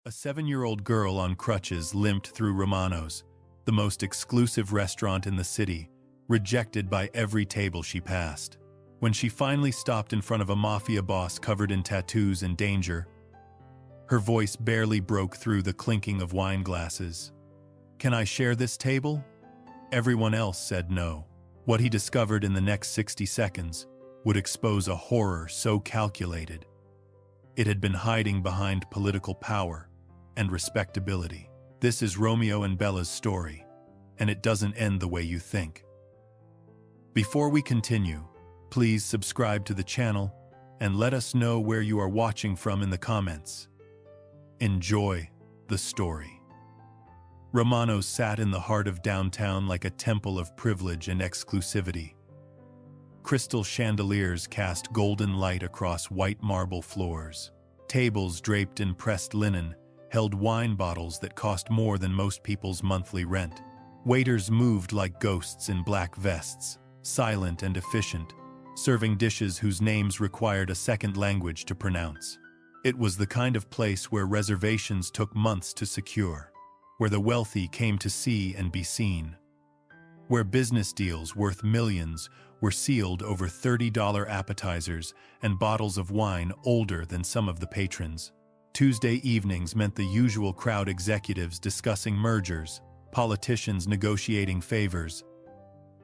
A 7-year-old girl on crutches limped through Romano's, the most exclusive restaurant in the city, rejected by every table she passed. When she finally stopped in front of a mafia boss covered in tattoos and danger, her voice barely broke through the clinking of wine glasses. "Can I share this table?" Everyone else said no. What he discovered in the next 60 seconds would expose a horror so calculated. It had been hiding behind political power and respectability. This is Romeo and Bella's story, and it doesn't end the way you think. Before we continue, please subscribe to the channel and let us know where you are watching from in the comments. Enjoy the story. Romano's sat in the heart of downtown like a temple of privilege and exclusivity. Crystal chandeliers cast golden light across white marble floors. Tables draped in pressed linen held wine bottles that cost more than most people's monthly rent. Waiters moved like ghosts in black vests, silent and efficient, serving dishes whose names required a second language to pronounce. It was the kind of place where reservations took months to secure, where the wealthy came to see and be seen, where business deals worth millions were sealed over $30 appetizers and bottles of wine older than some of the patrons. Tuesday evenings meant the usual crowd: executives discussing mergers, politicians negotiating favors,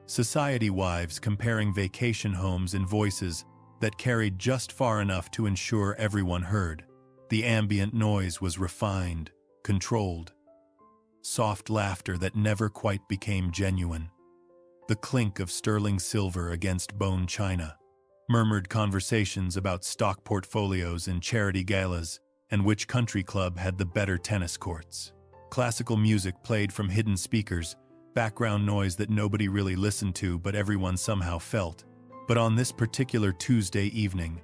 society wives comparing vacation homes in voices that carried just far enough to ensure everyone heard. The ambient noise was refined, controlled. Soft laughter that never quite became genuine. The clink of sterling silver against bone china. Murmured conversations about stock portfolios and charity galas, and which country club had the better tennis courts. Classical music played from hidden speakers, background noise that nobody really listened to but everyone somehow felt. But on this particular Tuesday evening,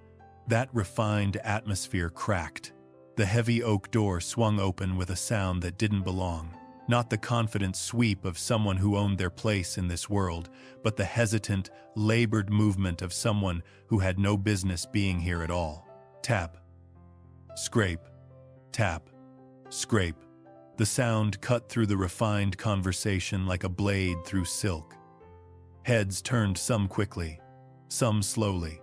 that refined atmosphere cracked. The heavy oak door swung open with a sound that didn't belong. Not the confident sweep of someone who owned their place in this world, but the hesitant, labored movement of someone who had no business being here at all. Tap. Scrape. Tap. Scrape. The sound cut through the refined conversation like a blade through silk. Heads turned, some quickly, some slowly,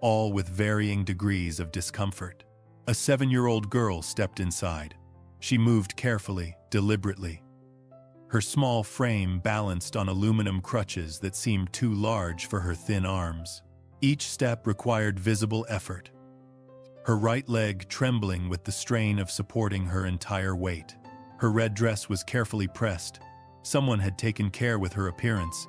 all with varying degrees of discomfort. A 7-year-old girl stepped inside. She moved carefully, deliberately. Her small frame balanced on aluminum crutches that seemed too large for her thin arms. Each step required visible effort, her right leg trembling with the strain of supporting her entire weight. Her red dress was carefully pressed. Someone had taken care with her appearance,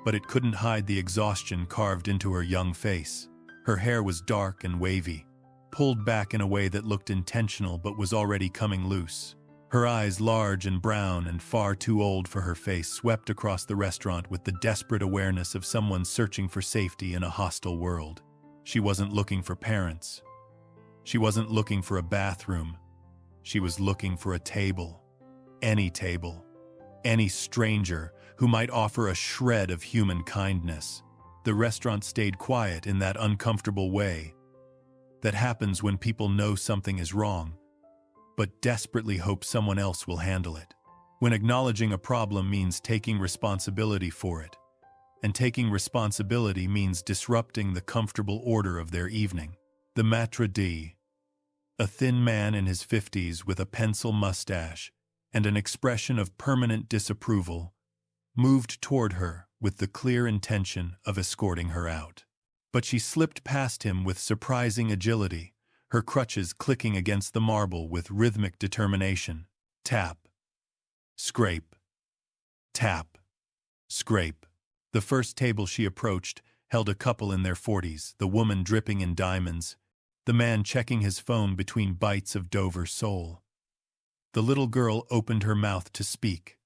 but it couldn't hide the exhaustion carved into her young face. Her hair was dark and wavy, pulled back in a way that looked intentional but was already coming loose. Her eyes, large and brown and far too old for her face, swept across the restaurant with the desperate awareness of someone searching for safety in a hostile world. She wasn't looking for parents. She wasn't looking for a bathroom. She was looking for a table. Any table. Any stranger who might offer a shred of human kindness. The restaurant stayed quiet in that uncomfortable way that happens when people know something is wrong, but desperately hope someone else will handle it. When acknowledging a problem means taking responsibility for it, and taking responsibility means disrupting the comfortable order of their evening. The maître d', a thin man in his 50s with a pencil mustache and an expression of permanent disapproval, moved toward her with the clear intention of escorting her out. But she slipped past him with surprising agility, her crutches clicking against the marble with rhythmic determination. Tap. Scrape. Tap. Scrape. The first table she approached held a couple in their 40s, the woman dripping in diamonds, the man checking his phone between bites of Dover sole. The little girl opened her mouth to speak,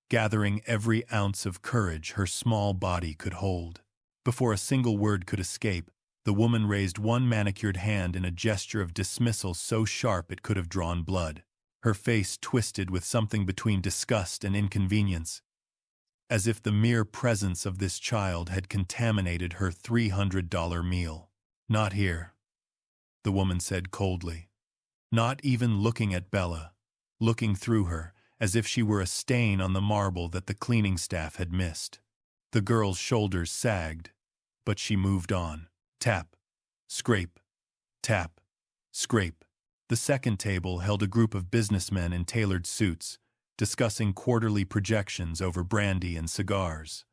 gathering every ounce of courage her small body could hold. Before a single word could escape, the woman raised one manicured hand in a gesture of dismissal so sharp it could have drawn blood. Her face twisted with something between disgust and inconvenience, as if the mere presence of this child had contaminated her $300 meal. "Not here," the woman said coldly. Not even looking at Bella, looking through her, as if she were a stain on the marble that the cleaning staff had missed. The girl's shoulders sagged, but she moved on. Tap, scrape, tap, scrape. The second table held a group of businessmen in tailored suits, discussing quarterly projections over brandy and cigars.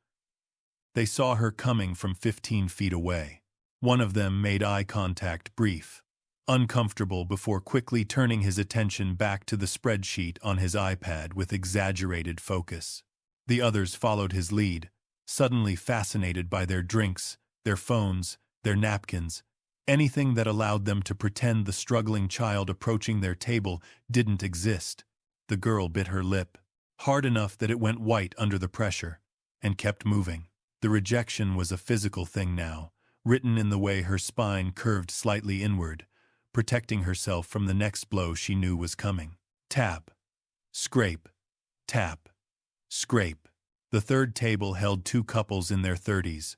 They saw her coming from 15 feet away. One of them made eye contact brief, uncomfortable before quickly turning his attention back to the spreadsheet on his iPad with exaggerated focus. The others followed his lead, suddenly fascinated by their drinks, their phones, their napkins, anything that allowed them to pretend the struggling child approaching their table didn't exist. The girl bit her lip, hard enough that it went white under the pressure, and kept moving. The rejection was a physical thing now, written in the way her spine curved slightly inward, protecting herself from the next blow she knew was coming. Tap, scrape, tap, scrape. The third table held two couples in their 30s,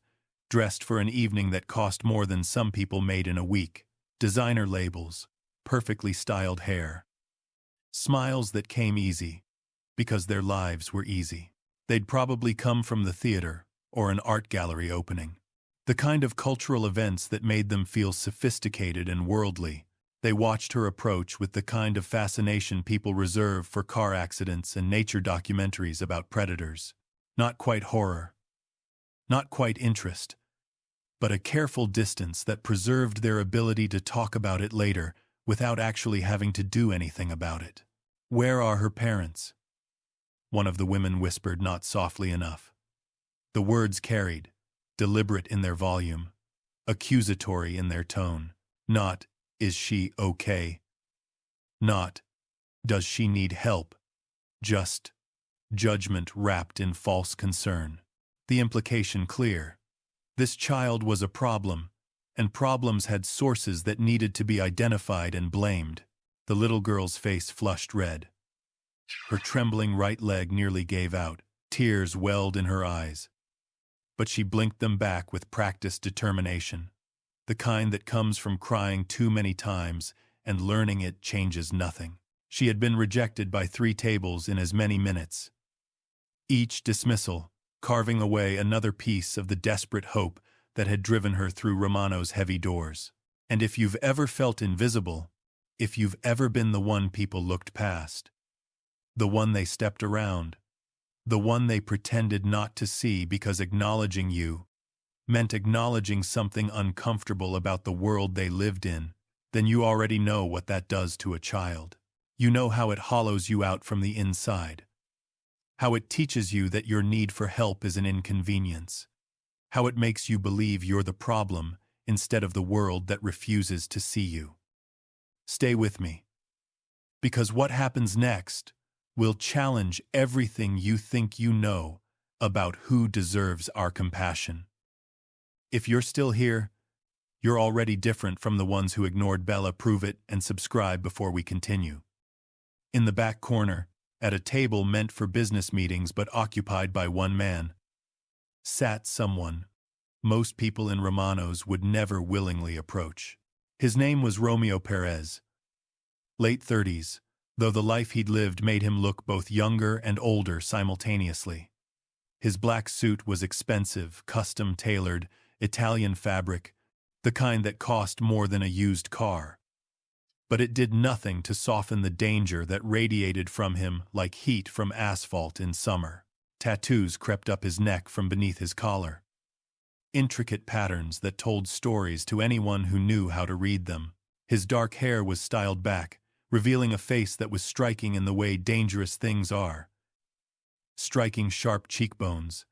dressed for an evening that cost more than some people made in a week. Designer labels, perfectly styled hair. Smiles that came easy, because their lives were easy. They'd probably come from the theater or an art gallery opening. The kind of cultural events that made them feel sophisticated and worldly. They watched her approach with the kind of fascination people reserve for car accidents and nature documentaries about predators. Not quite horror, not quite interest, but a careful distance that preserved their ability to talk about it later without actually having to do anything about it. "Where are her parents?" one of the women whispered, not softly enough. The words carried, deliberate in their volume, accusatory in their tone. Not, "Is she okay?" Not, "Does she need help?" Just, judgment wrapped in false concern. The implication clear. This child was a problem, and problems had sources that needed to be identified and blamed. The little girl's face flushed red. Her trembling right leg nearly gave out. Tears welled in her eyes. But she blinked them back with practiced determination, the kind that comes from crying too many times and learning it changes nothing. She had been rejected by 3 tables in as many minutes. Each dismissal, carving away another piece of the desperate hope that had driven her through Romano's heavy doors. And if you've ever felt invisible, if you've ever been the one people looked past, the one they stepped around, the one they pretended not to see because acknowledging you meant acknowledging something uncomfortable about the world they lived in, then you already know what that does to a child. You know how it hollows you out from the inside. How it teaches you that your need for help is an inconvenience. How it makes you believe you're the problem instead of the world that refuses to see you. Stay with me. Because what happens next will challenge everything you think you know about who deserves our compassion. If you're still here, you're already different from the ones who ignored Bella. Prove it and subscribe before we continue. In the back corner, at a table meant for business meetings but occupied by one man, sat someone most people in Romano's would never willingly approach. His name was Romeo Perez. Late 30s, though the life he'd lived made him look both younger and older simultaneously. His black suit was expensive, custom-tailored, Italian fabric, the kind that cost more than a used car. But it did nothing to soften the danger that radiated from him like heat from asphalt in summer. Tattoos crept up his neck from beneath his collar. Intricate patterns that told stories to anyone who knew how to read them. His dark hair was styled back, revealing a face that was striking in the way dangerous things are. Striking sharp cheekbones,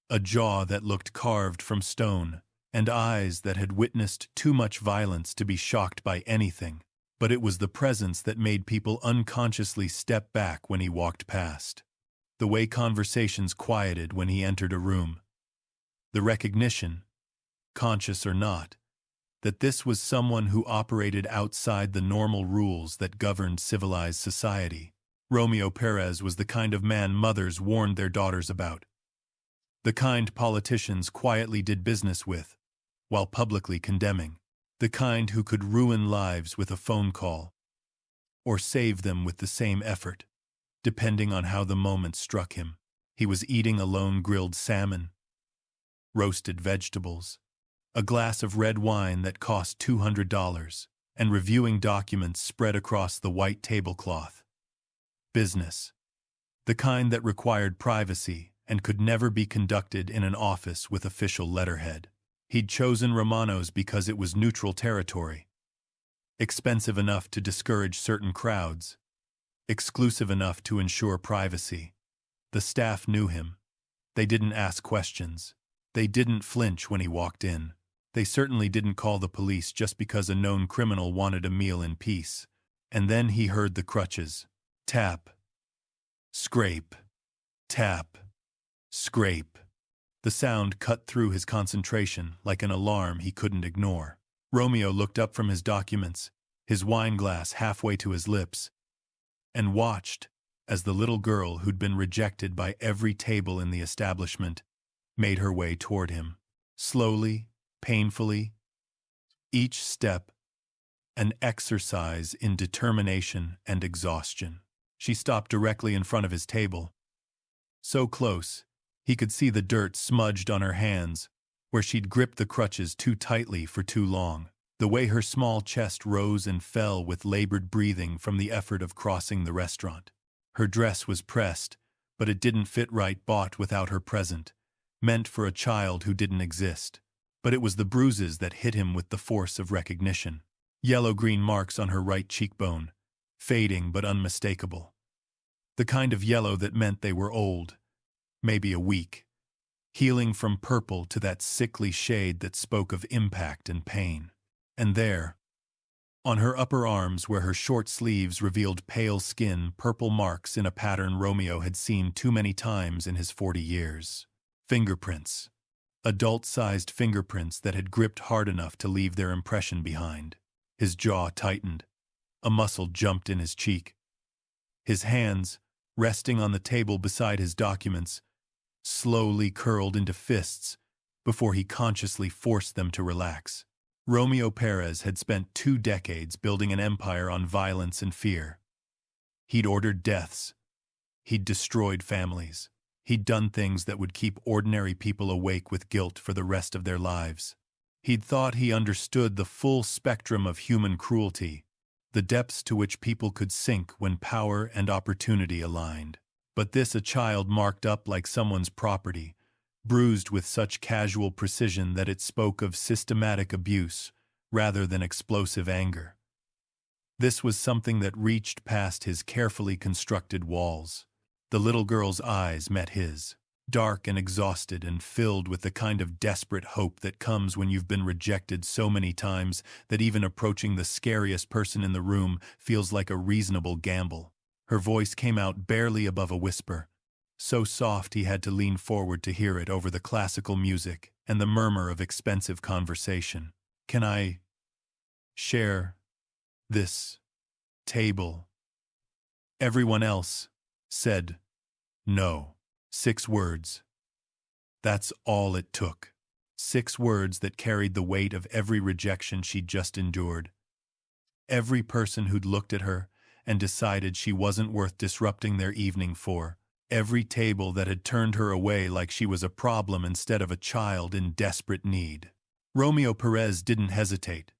a jaw that looked carved from stone, and eyes that had witnessed too much violence to be shocked by anything. But it was the presence that made people unconsciously step back when he walked past. The way conversations quieted when he entered a room. The recognition, conscious or not, that this was someone who operated outside the normal rules that governed civilized society. Romeo Perez was the kind of man mothers warned their daughters about. The kind politicians quietly did business with, while publicly condemning. The kind who could ruin lives with a phone call. or save them with the same effort, depending on how the moment struck him. He was eating alone grilled salmon, roasted vegetables, a glass of red wine that cost $200, and reviewing documents spread across the white tablecloth. Business. The kind that required privacy and could never be conducted in an office with official letterhead. He'd chosen Romano's because it was neutral territory. Expensive enough to discourage certain crowds. Exclusive enough to ensure privacy. The staff knew him. They didn't ask questions. They didn't flinch when he walked in. They certainly didn't call the police just because a known criminal wanted a meal in peace. And then he heard the crutches. Tap. Scrape. Tap. Scrape. The sound cut through his concentration like an alarm he couldn't ignore. Romeo looked up from his documents, his wine glass halfway to his lips, and watched as the little girl who'd been rejected by every table in the establishment made her way toward him. Slowly, painfully, each step an exercise in determination and exhaustion. She stopped directly in front of his table. So close, he could see the dirt smudged on her hands, where she'd gripped the crutches too tightly for too long. The way her small chest rose and fell with labored breathing from the effort of crossing the restaurant. Her dress was pressed, but it didn't fit right, bought without her present, meant for a child who didn't exist. But it was the bruises that hit him with the force of recognition. Yellow-green marks on her right cheekbone, fading but unmistakable. The kind of yellow that meant they were old, maybe a week, healing from purple to that sickly shade that spoke of impact and pain. And there, on her upper arms where her short sleeves revealed pale skin, purple marks in a pattern Romeo had seen too many times in his 40 years. Fingerprints. Adult-sized fingerprints that had gripped hard enough to leave their impression behind. His jaw tightened. A muscle jumped in his cheek. His hands, resting on the table beside his documents, slowly curled into fists before he consciously forced them to relax. Romeo Perez had spent 2 decades building an empire on violence and fear. He'd ordered deaths. He'd destroyed families. He'd done things that would keep ordinary people awake with guilt for the rest of their lives. He'd thought he understood the full spectrum of human cruelty, the depths to which people could sink when power and opportunity aligned. But this, a child marked up like someone's property, bruised with such casual precision that it spoke of systematic abuse rather than explosive anger. This was something that reached past his carefully constructed walls. The little girl's eyes met his, dark and exhausted and filled with the kind of desperate hope that comes when you've been rejected so many times that even approaching the scariest person in the room feels like a reasonable gamble. Her voice came out barely above a whisper, so soft he had to lean forward to hear it over the classical music and the murmur of expensive conversation. "Can I share this table?" Everyone else said no. 6 words. That's all it took. 6 words that carried the weight of every rejection she'd just endured. Every person who'd looked at her and decided she wasn't worth disrupting their evening for. Every table that had turned her away like she was a problem instead of a child in desperate need. Romeo Perez didn't hesitate.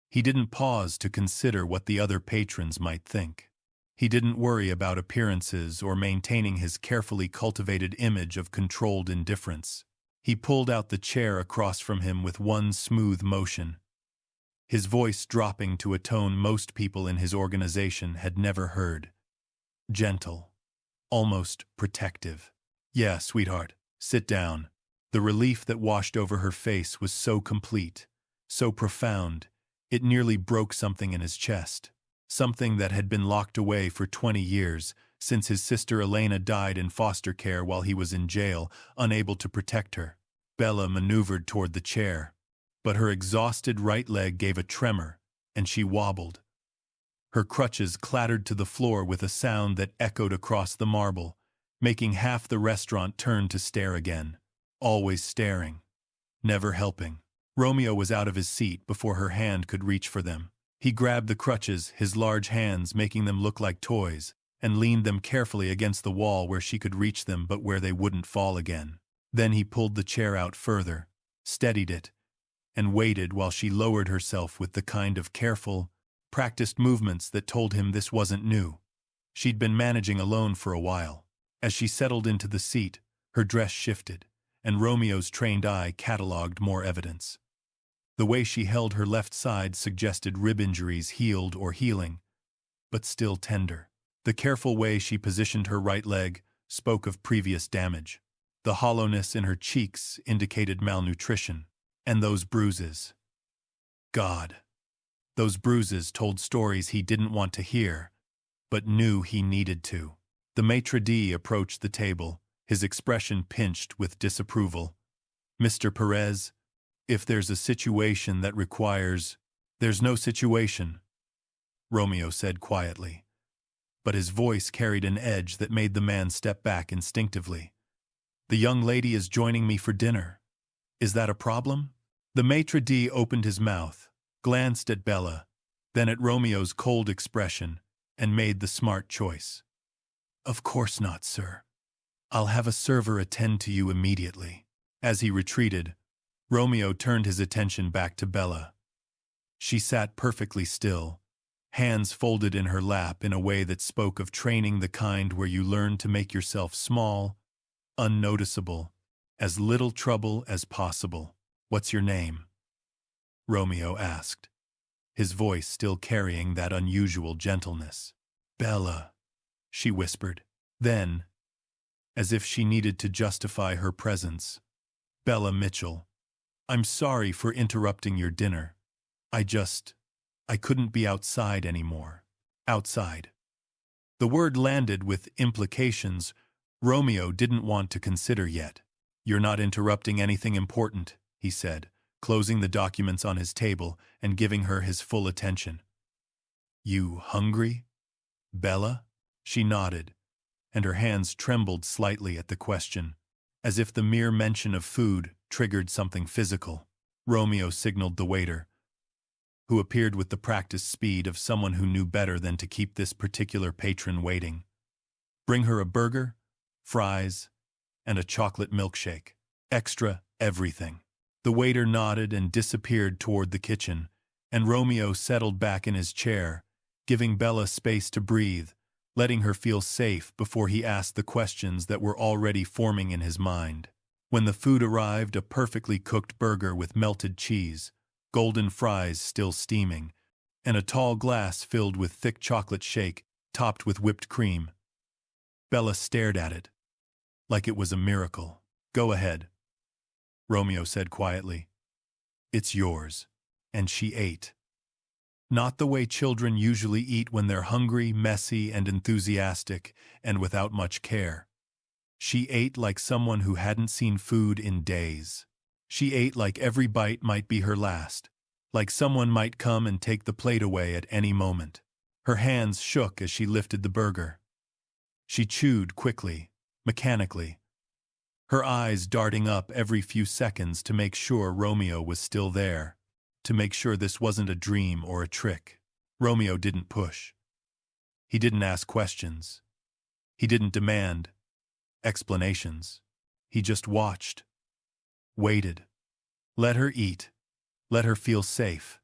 He didn't pause to consider what the other patrons might think. He didn't worry about appearances or maintaining his carefully cultivated image of controlled indifference. He pulled out the chair across from him with one smooth motion, his voice dropping to a tone most people in his organization had never heard. Gentle. Almost protective. "Yeah, sweetheart, sit down." The relief that washed over her face was so complete, so profound, it nearly broke something in his chest. Something that had been locked away for 20 years, since his sister Elena died in foster care while he was in jail, unable to protect her. Bella maneuvered toward the chair, but her exhausted right leg gave a tremor, and she wobbled. Her crutches clattered to the floor with a sound that echoed across the marble, making half the restaurant turn to stare again. Always staring. Never helping. Romeo was out of his seat before her hand could reach for them. He grabbed the crutches, his large hands making them look like toys, and leaned them carefully against the wall where she could reach them but where they wouldn't fall again. Then he pulled the chair out further, steadied it, and waited while she lowered herself with the kind of careful, practiced movements that told him this wasn't new. She'd been managing alone for a while. As she settled into the seat, her dress shifted, and Romeo's trained eye catalogued more evidence. The way she held her left side suggested rib injuries healed or healing, but still tender. The careful way she positioned her right leg spoke of previous damage. The hollowness in her cheeks indicated malnutrition. And those bruises. God. Those bruises told stories he didn't want to hear, but knew he needed to. The maitre d' approached the table, his expression pinched with disapproval. Mr. Perez, if there's a situation that requires— There's no situation, Romeo said quietly. But his voice carried an edge that made the man step back instinctively. The young lady is joining me for dinner. Is that a problem? The maitre d' opened his mouth, glanced at Bella, then at Romeo's cold expression, and made the smart choice. Of course not, sir. I'll have a server attend to you immediately. As he retreated, Romeo turned his attention back to Bella. She sat perfectly still, hands folded in her lap in a way that spoke of training the kind where you learn to make yourself small, unnoticeable, as little trouble as possible. What's your name? Romeo asked, his voice still carrying that unusual gentleness. Bella, she whispered. Then, as if she needed to justify her presence, Bella Mitchell, I'm sorry for interrupting your dinner. I couldn't be outside anymore. Outside. The word landed with implications Romeo didn't want to consider yet. You're not interrupting anything important, he said, closing the documents on his table and giving her his full attention. You hungry, Bella? She nodded, and her hands trembled slightly at the question, as if the mere mention of food triggered something physical. Romeo signaled the waiter, who appeared with the practiced speed of someone who knew better than to keep this particular patron waiting. Bring her a burger, fries, and a chocolate milkshake. Extra everything. The waiter nodded and disappeared toward the kitchen, and Romeo settled back in his chair, giving Bella space to breathe, letting her feel safe before he asked the questions that were already forming in his mind. When the food arrived, a perfectly cooked burger with melted cheese, golden fries still steaming, and a tall glass filled with thick chocolate shake topped with whipped cream. Bella stared at it, like it was a miracle. Go ahead, Romeo said quietly. It's yours. And she ate. Not the way children usually eat when they're hungry, messy, and enthusiastic, and without much care. She ate like someone who hadn't seen food in days. She ate like every bite might be her last, like someone might come and take the plate away at any moment. Her hands shook as she lifted the burger. She chewed quickly, mechanically, her eyes darting up every few seconds to make sure Romeo was still there, to make sure this wasn't a dream or a trick. Romeo didn't push. He didn't ask questions. He didn't demand explanations. He just watched, waited. Let her eat. Let her feel safe.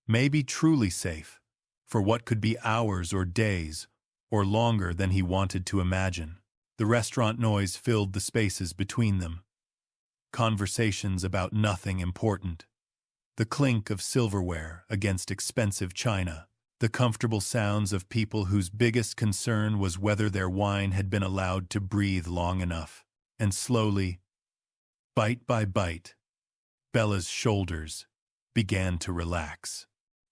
Maybe truly safe, for what could be hours or days, or longer than he wanted to imagine. The restaurant noise filled the spaces between them. Conversations about nothing important. The clink of silverware against expensive china. The comfortable sounds of people whose biggest concern was whether their wine had been allowed to breathe long enough. And slowly, bite by bite, Bella's shoulders began to relax.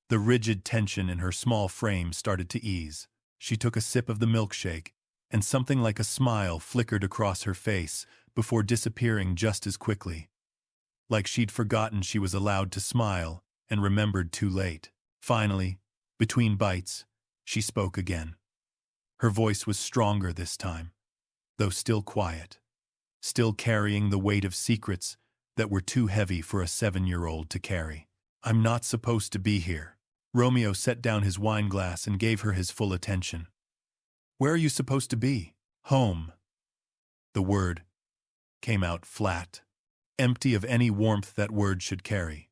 The rigid tension in her small frame started to ease. She took a sip of the milkshake, and something like a smile flickered across her face before disappearing just as quickly. Like she'd forgotten she was allowed to smile and remembered too late. Finally, between bites, she spoke again. Her voice was stronger this time, though still quiet, still carrying the weight of secrets that were too heavy for a 7-year-old to carry. I'm not supposed to be here, Romeo set down his wine glass and gave her his full attention. "Where are you supposed to be?" "Home." The word came out flat, empty of any warmth that word should carry.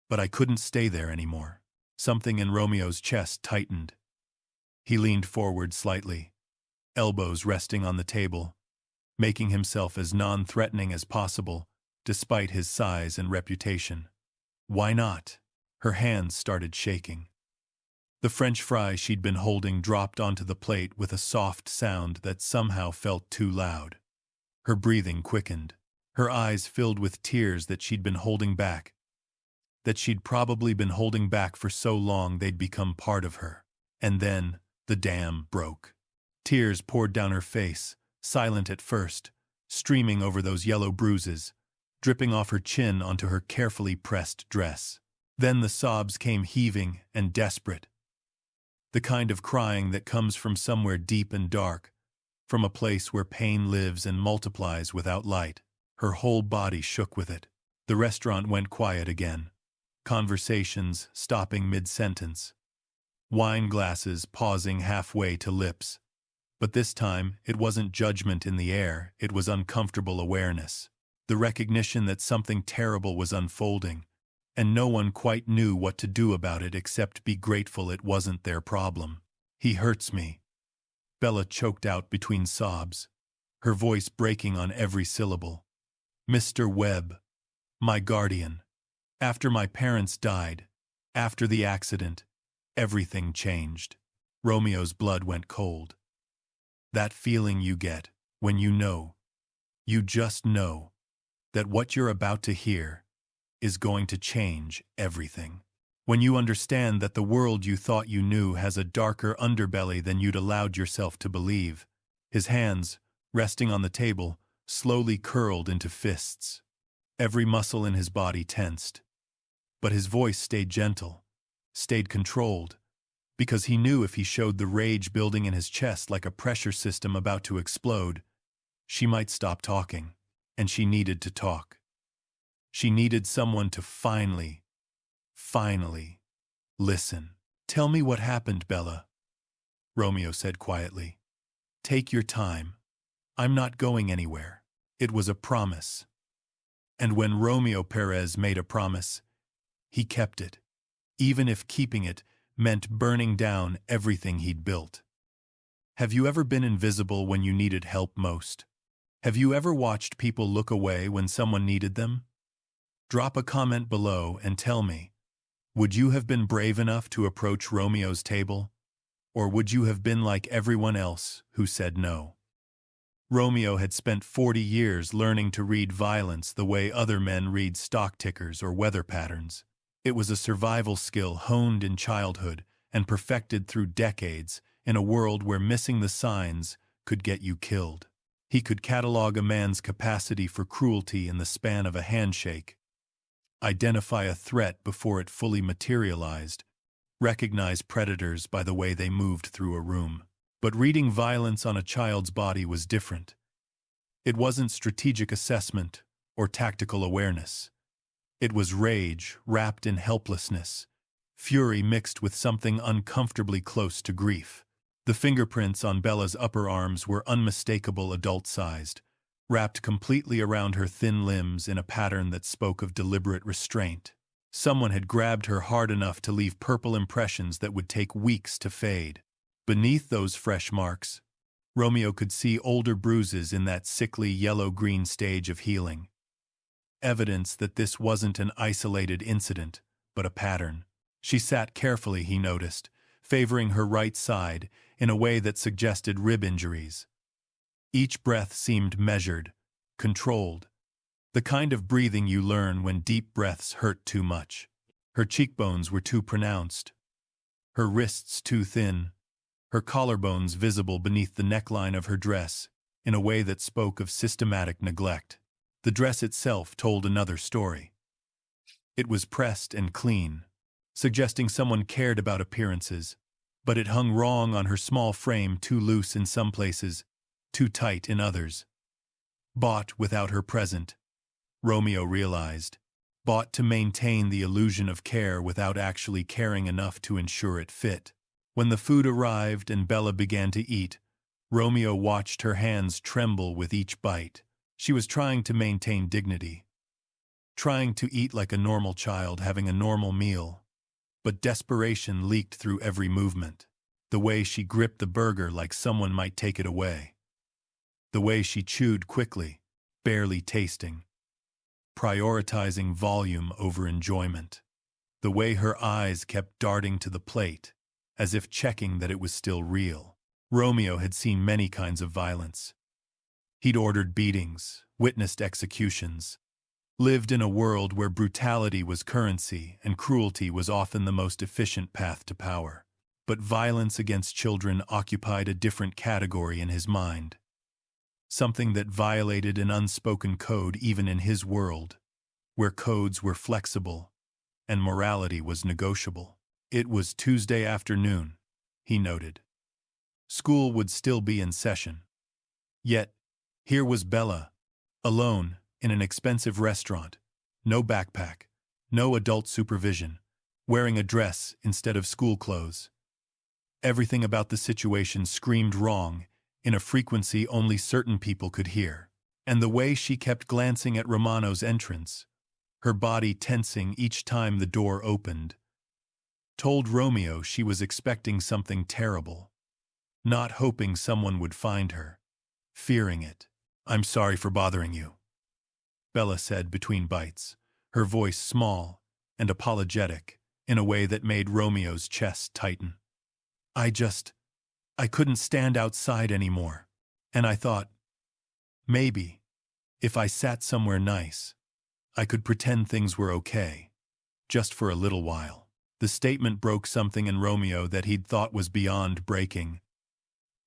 But I couldn't stay there anymore. Something in Romeo's chest tightened. He leaned forward slightly, elbows resting on the table, making himself as non-threatening as possible, despite his size and reputation. "Why not?" Her hands started shaking. The French fry she'd been holding dropped onto the plate with a soft sound that somehow felt too loud. Her breathing quickened. Her eyes filled with tears that she'd been holding back. That she'd probably been holding back for so long they'd become part of her. And then, the dam broke. Tears poured down her face, silent at first, streaming over those yellow bruises, dripping off her chin onto her carefully pressed dress. Then the sobs came heaving and desperate. The kind of crying that comes from somewhere deep and dark, from a place where pain lives and multiplies without light. Her whole body shook with it. The restaurant went quiet again. Conversations stopping mid-sentence. Wine glasses pausing halfway to lips. But this time, it wasn't judgment in the air, it was uncomfortable awareness. The recognition that something terrible was unfolding, and no one quite knew what to do about it except be grateful it wasn't their problem. "He hurts me," Bella choked out between sobs, her voice breaking on every syllable. "Mr. Webb, my guardian. After my parents died, after the accident, everything changed." Romeo's blood went cold. That feeling you get when you just know, that what you're about to hear is going to change everything. When you understand that the world you thought you knew has a darker underbelly than you'd allowed yourself to believe. His hands, resting on the table, slowly curled into fists. Every muscle in his body tensed. But his voice stayed gentle, stayed controlled, because he knew if he showed the rage building in his chest like a pressure system about to explode, she might stop talking, and she needed to talk. She needed someone to finally listen. "Tell me what happened, Bella," Romeo said quietly. "Take your time. I'm not going anywhere." It was a promise. And when Romeo Perez made a promise, he kept it, even if keeping it meant burning down everything he'd built. Have you ever been invisible when you needed help most? Have you ever watched people look away when someone needed them? Drop a comment below and tell me, would you have been brave enough to approach Romeo's table? Or would you have been like everyone else who said no? Romeo had spent 40 years learning to read violence the way other men read stock tickers or weather patterns. It was a survival skill honed in childhood and perfected through decades in a world where missing the signs could get you killed. He could catalog a man's capacity for cruelty in the span of a handshake, identify a threat before it fully materialized, recognize predators by the way they moved through a room. But reading violence on a child's body was different. It wasn't strategic assessment or tactical awareness. It was rage wrapped in helplessness, fury mixed with something uncomfortably close to grief. The fingerprints on Bella's upper arms were unmistakable adult-sized, wrapped completely around her thin limbs in a pattern that spoke of deliberate restraint. Someone had grabbed her hard enough to leave purple impressions that would take weeks to fade. Beneath those fresh marks, Romeo could see older bruises in that sickly yellow-green stage of healing. Evidence that this wasn't an isolated incident, but a pattern. She sat carefully, he noticed, favoring her right side in a way that suggested rib injuries. Each breath seemed measured, controlled, the kind of breathing you learn when deep breaths hurt too much. Her cheekbones were too pronounced, her wrists too thin, her collarbones visible beneath the neckline of her dress in a way that spoke of systematic neglect. The dress itself told another story. It was pressed and clean, suggesting someone cared about appearances, but it hung wrong on her small frame, too loose in some places, too tight in others. Bought without her present, Romeo realized. bought to maintain the illusion of care without actually caring enough to ensure it fit. When the food arrived and Bella began to eat, Romeo watched her hands tremble with each bite. She was trying to maintain dignity, trying to eat like a normal child having a normal meal, but desperation leaked through every movement. The way she gripped the burger like someone might take it away. The way she chewed quickly, barely tasting, prioritizing volume over enjoyment. The way her eyes kept darting to the plate, as if checking that it was still real. Romeo had seen many kinds of violence. He'd ordered beatings, witnessed executions, lived in a world where brutality was currency and cruelty was often the most efficient path to power. But violence against children occupied a different category in his mind. Something that violated an unspoken code even in his world, where codes were flexible and morality was negotiable. It was Tuesday afternoon, he noted. School would still be in session. Yet, here was Bella, alone, in an expensive restaurant, no backpack, no adult supervision, wearing a dress instead of school clothes. Everything about the situation screamed wrong, in a frequency only certain people could hear. And the way she kept glancing at Romano's entrance, her body tensing each time the door opened, told Romeo she was expecting something terrible, not hoping someone would find her, fearing it. "I'm sorry for bothering you," Bella said between bites, her voice small and apologetic in a way that made Romeo's chest tighten. I couldn't stand outside anymore, and I thought, maybe, if I sat somewhere nice, I could pretend things were okay, just for a little while." The statement broke something in Romeo that he'd thought was beyond breaking.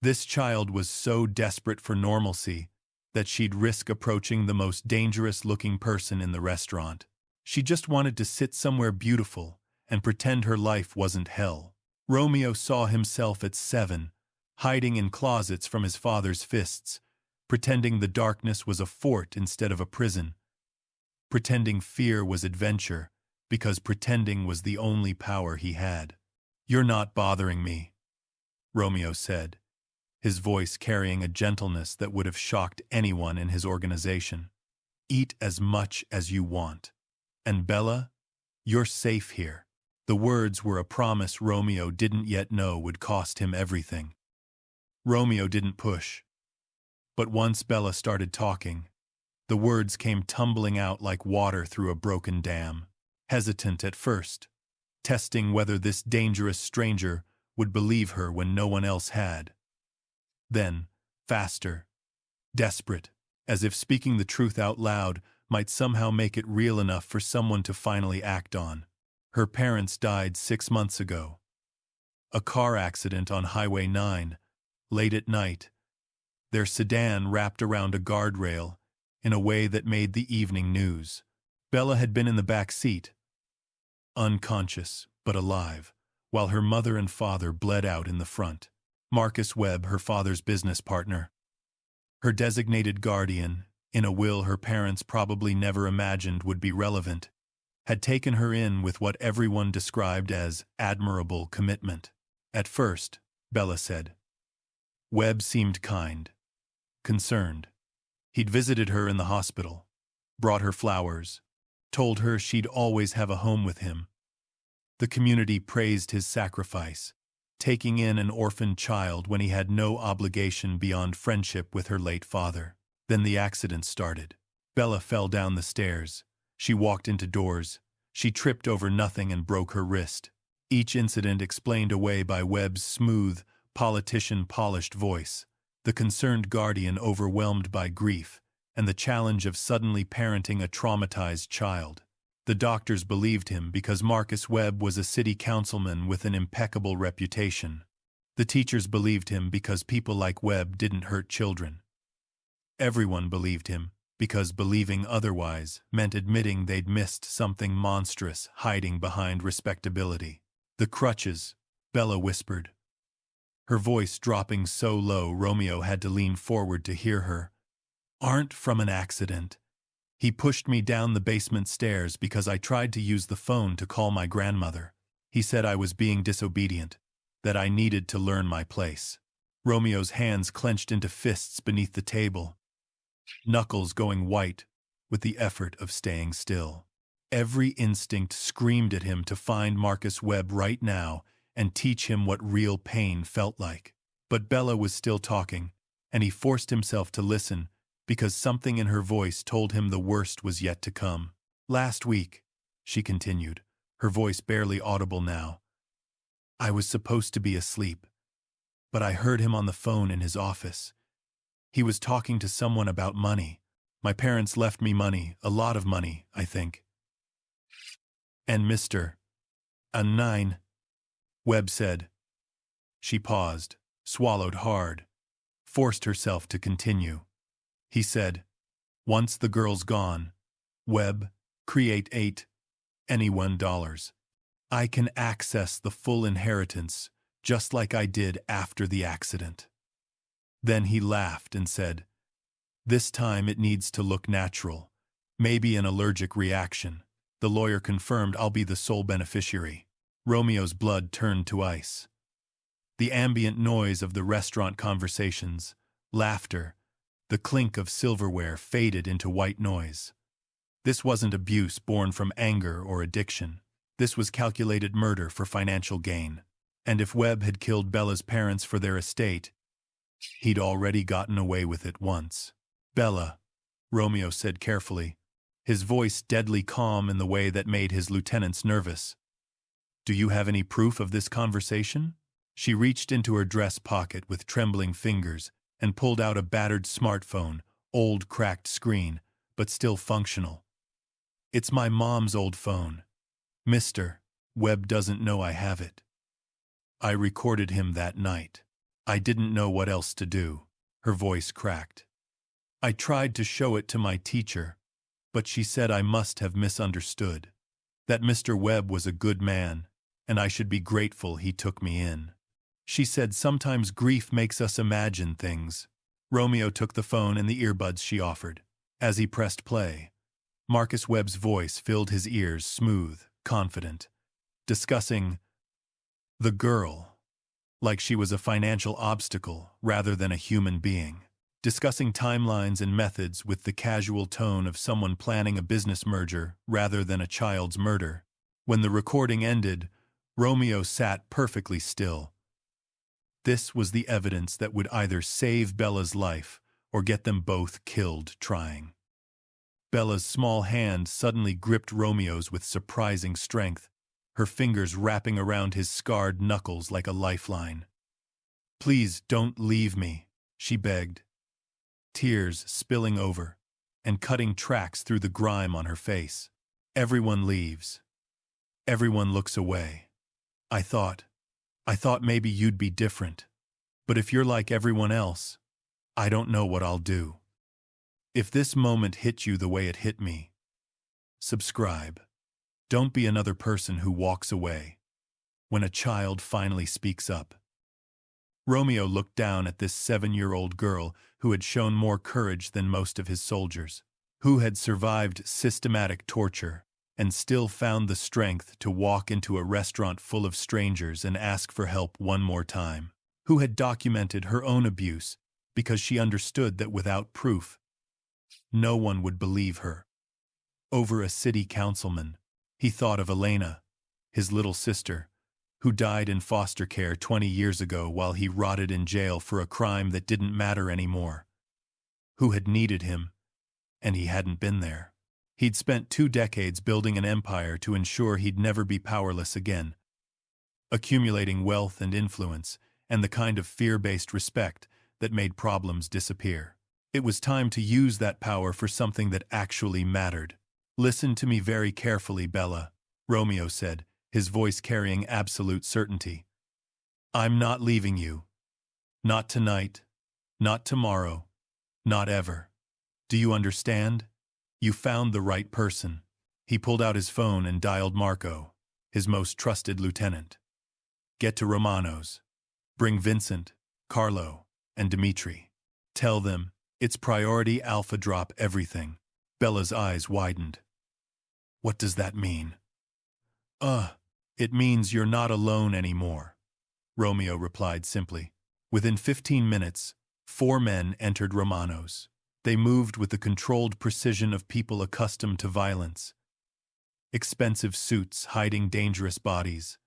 This child was so desperate for normalcy that she'd risk approaching the most dangerous-looking person in the restaurant. She just wanted to sit somewhere beautiful and pretend her life wasn't hell. Romeo saw himself at 7, hiding in closets from his father's fists, pretending the darkness was a fort instead of a prison, pretending fear was adventure, because pretending was the only power he had. "You're not bothering me," Romeo said, his voice carrying a gentleness that would have shocked anyone in his organization. "Eat as much as you want. And Bella, you're safe here." The words were a promise Romeo didn't yet know would cost him everything. Romeo didn't push. But once Bella started talking, the words came tumbling out like water through a broken dam. Hesitant at first, testing whether this dangerous stranger would believe her when no one else had. Then, faster, desperate, as if speaking the truth out loud might somehow make it real enough for someone to finally act on. Her parents died 6 months ago. A car accident on Highway 9, late at night. Their sedan wrapped around a guardrail in a way that made the evening news. Bella had been in the back seat, unconscious but alive, while her mother and father bled out in the front. Marcus Webb, her father's business partner, her designated guardian, in a will her parents probably never imagined would be relevant, had taken her in with what everyone described as admirable commitment. At first, Bella said, Webb seemed kind, concerned. He'd visited her in the hospital, brought her flowers, told her she'd always have a home with him. The community praised his sacrifice, taking in an orphaned child when he had no obligation beyond friendship with her late father. Then the accident started. Bella fell down the stairs. She walked into doors. She tripped over nothing and broke her wrist. Each incident explained away by Webb's smooth, politician-polished voice, the concerned guardian overwhelmed by grief, and the challenge of suddenly parenting a traumatized child. The doctors believed him because Marcus Webb was a city councilman with an impeccable reputation. The teachers believed him because people like Webb didn't hurt children. Everyone believed him because believing otherwise meant admitting they'd missed something monstrous hiding behind respectability. "The crutches," Bella whispered, her voice dropping so low Romeo had to lean forward to hear her, "aren't from an accident. He pushed me down the basement stairs because I tried to use the phone to call my grandmother. He said I was being disobedient, that I needed to learn my place. Romeo's hands clenched into fists beneath the table, knuckles going white with the effort of staying still. Every instinct screamed at him to find Marcus Webb right now and teach him what real pain felt like. But Bella was still talking, and he forced himself to listen because something in her voice told him the worst was yet to come. Last week, she continued, her voice barely audible now, I was supposed to be asleep, but I heard him on the phone in his office. He was talking to someone about money. My parents left me money, a lot of money, I think. And Mr. A9, Webb said. She paused, swallowed hard, forced herself to continue. He said, once the girl's gone, Webb, create $81. I can access the full inheritance, just like I did after the accident. Then he laughed and said, this time it needs to look natural, maybe an allergic reaction. The lawyer confirmed I'll be the sole beneficiary. Romeo's blood turned to ice. The ambient noise of the restaurant conversations, laughter, the clink of silverware faded into white noise. This wasn't abuse born from anger or addiction. This was calculated murder for financial gain. And if Webb had killed Bella's parents for their estate, he'd already gotten away with it once. Bella, Romeo said carefully, his voice deadly calm in the way that made his lieutenants nervous. Do you have any proof of this conversation? She reached into her dress pocket with trembling fingers and pulled out a battered smartphone, old cracked screen, but still functional. It's my mom's old phone. Mr. Webb doesn't know I have it. I recorded him that night. I didn't know what else to do. Her voice cracked. I tried to show it to my teacher, but she said I must have misunderstood. That Mr. Webb was a good man, and I should be grateful he took me in. She said sometimes grief makes us imagine things. Romeo took the phone and the earbuds she offered. As he pressed play, Marcus Webb's voice filled his ears, smooth, confident, discussing the girl, like she was a financial obstacle rather than a human being, discussing timelines and methods with the casual tone of someone planning a business merger rather than a child's murder. When the recording ended, Romeo sat perfectly still. This was the evidence that would either save Bella's life or get them both killed trying. Bella's small hand suddenly gripped Romeo's with surprising strength, her fingers wrapping around his scarred knuckles like a lifeline. Please don't leave me, she begged, tears spilling over and cutting tracks through the grime on her face. Everyone leaves. Everyone looks away. I thought maybe you'd be different. But if you're like everyone else, I don't know what I'll do. If this moment hit you the way it hit me, subscribe. Don't be another person who walks away. When a child finally speaks up. Romeo looked down at this 7-year-old girl who had shown more courage than most of his soldiers, who had survived systematic torture and still found the strength to walk into a restaurant full of strangers and ask for help one more time, who had documented her own abuse because she understood that without proof, no one would believe her. Over a city councilman, he thought of Elena, his little sister, who died in foster care 20 years ago while he rotted in jail for a crime that didn't matter anymore, who had needed him, and he hadn't been there. He'd spent 2 decades building an empire to ensure he'd never be powerless again, accumulating wealth and influence and the kind of fear-based respect that made problems disappear. It was time to use that power for something that actually mattered. Listen to me very carefully, Bella, Romeo said, his voice carrying absolute certainty. I'm not leaving you. Not tonight, not tomorrow, not ever. Do you understand? You found the right person. He pulled out his phone and dialed Marco, his most trusted lieutenant. Get to Romano's. Bring Vincent, Carlo, and Dimitri. Tell them, it's priority alpha, drop everything. Bella's eyes widened. What does that mean? It means you're not alone anymore, Romeo replied simply. Within 15 minutes, 4 men entered Romano's. They moved with the controlled precision of people accustomed to violence. Expensive suits hiding dangerous bodies.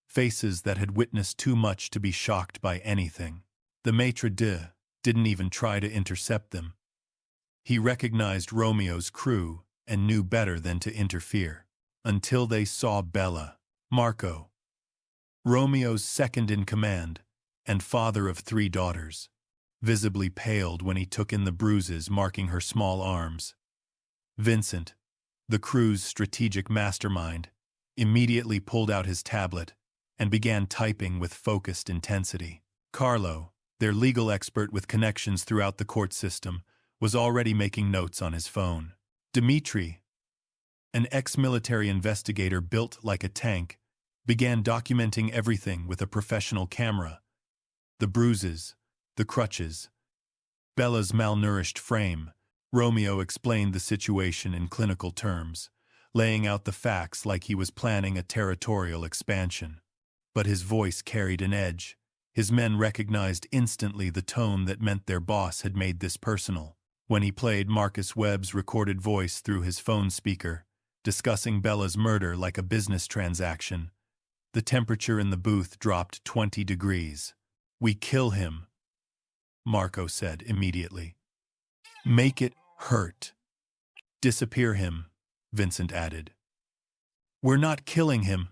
Faces that had witnessed too much to be shocked by anything. The maitre d' didn't even try to intercept them. He recognized Romeo's crew and knew better than to interfere. Until they saw Bella, Marco, Romeo's second-in-command and father of 3 daughters, visibly paled when he took in the bruises marking her small arms. Vincent, the crew's strategic mastermind, immediately pulled out his tablet and began typing with focused intensity. Carlo, their legal expert with connections throughout the court system, was already making notes on his phone. Dmitri, an ex-military investigator built like a tank, began documenting everything with a professional camera. The bruises, the crutches, Bella's malnourished frame. Romeo explained the situation in clinical terms, laying out the facts like he was planning a territorial expansion. But his voice carried an edge. His men recognized instantly the tone that meant their boss had made this personal. When he played Marcus Webb's recorded voice through his phone speaker, discussing Bella's murder like a business transaction, the temperature in the booth dropped 20 degrees. "We kill him," Marco said immediately. "Make it hurt. Disappear him," Vincent added. "We're not killing him,"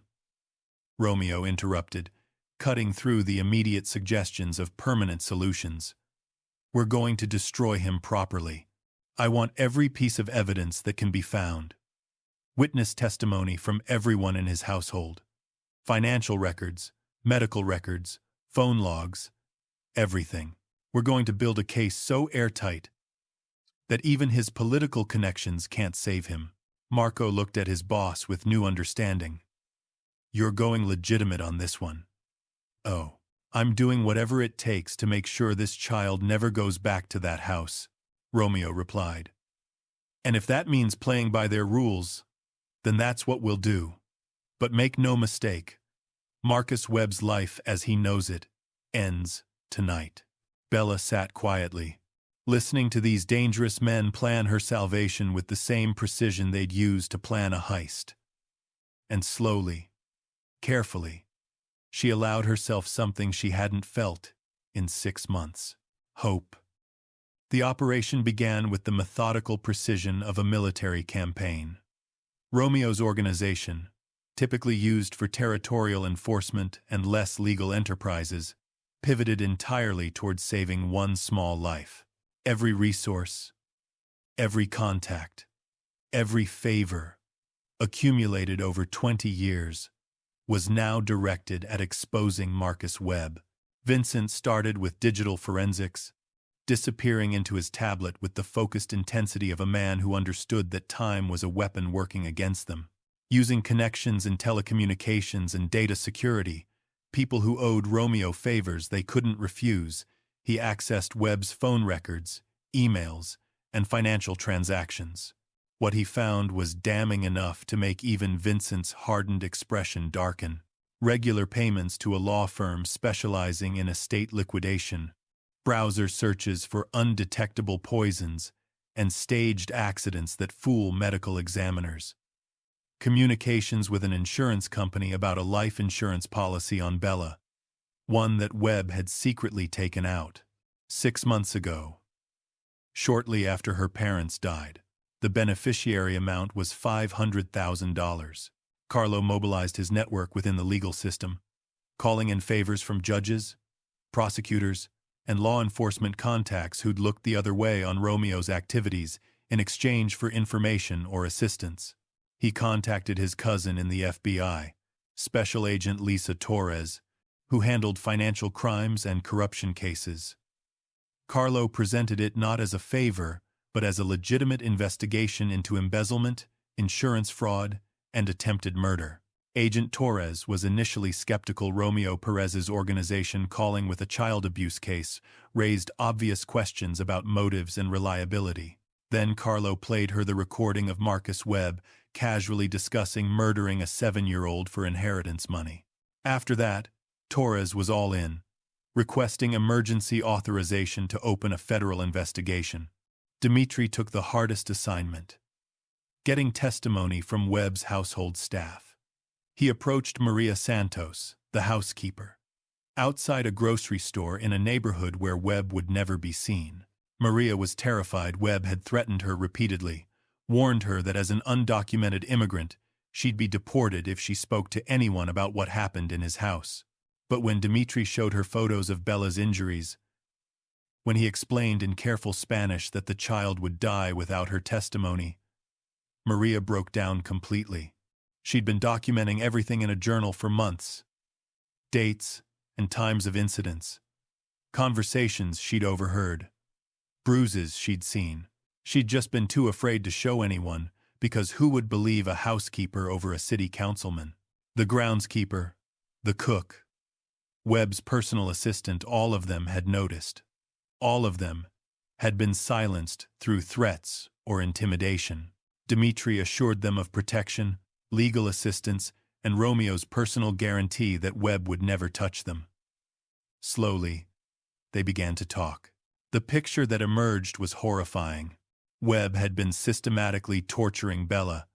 Romeo interrupted, cutting through the immediate suggestions of permanent solutions. "We're going to destroy him properly. I want every piece of evidence that can be found. Witness testimony from everyone in his household. Financial records, medical records, phone logs, everything. We're going to build a case so airtight that even his political connections can't save him." Marco looked at his boss with new understanding. "You're going legitimate on this one." "Oh, I'm doing whatever it takes to make sure this child never goes back to that house," Romeo replied. "And if that means playing by their rules, then that's what we'll do. But make no mistake, Marcus Webb's life as he knows it ends tonight." Bella sat quietly, listening to these dangerous men plan her salvation with the same precision they'd used to plan a heist. And slowly, carefully, she allowed herself something she hadn't felt in 6 months: hope. The operation began with the methodical precision of a military campaign. Romeo's organization, typically used for territorial enforcement and less legal enterprises, pivoted entirely towards saving one small life. Every resource, every contact, every favor, accumulated over 20 years, was now directed at exposing Marcus Webb. Vincent started with digital forensics, disappearing into his tablet with the focused intensity of a man who understood that time was a weapon working against them. Using connections in telecommunications and data security, people who owed Romeo favors they couldn't refuse, he accessed Webb's phone records, emails, and financial transactions. What he found was damning enough to make even Vincent's hardened expression darken. Regular payments to a law firm specializing in estate liquidation, browser searches for undetectable poisons, and staged accidents that fool medical examiners. Communications with an insurance company about a life insurance policy on Bella, one that Webb had secretly taken out 6 months ago. Shortly after her parents died, the beneficiary amount was $500,000. Carlo mobilized his network within the legal system, calling in favors from judges, prosecutors, and law enforcement contacts who'd looked the other way on Romeo's activities in exchange for information or assistance. He contacted his cousin in the FBI, Special Agent Lisa Torres, who handled financial crimes and corruption cases. Carlo presented it not as a favor, but as a legitimate investigation into embezzlement, insurance fraud, and attempted murder. Agent Torres was initially skeptical. Romeo Perez's organization calling with a child abuse case raised obvious questions about motives and reliability. Then Carlo played her the recording of Marcus Webb casually discussing murdering a 7-year-old for inheritance money. After that, Torres was all in, requesting emergency authorization to open a federal investigation. Dimitri took the hardest assignment, getting testimony from Webb's household staff. He approached Maria Santos, the housekeeper, outside a grocery store in a neighborhood where Webb would never be seen. Maria was terrified. Webb had threatened her repeatedly, warned her that as an undocumented immigrant, she'd be deported if she spoke to anyone about what happened in his house. But when Dimitri showed her photos of Bella's injuries, when he explained in careful Spanish that the child would die without her testimony, Maria broke down completely. She'd been documenting everything in a journal for months. Dates and times of incidents, conversations she'd overheard, bruises she'd seen. She'd just been too afraid to show anyone, because who would believe a housekeeper over a city councilman? The groundskeeper, the cook, Webb's personal assistant, all of them had noticed. All of them had been silenced through threats or intimidation. Dimitri assured them of protection, legal assistance, and Romeo's personal guarantee that Webb would never touch them. Slowly, they began to talk. The picture that emerged was horrifying. Webb had been systematically torturing Bella,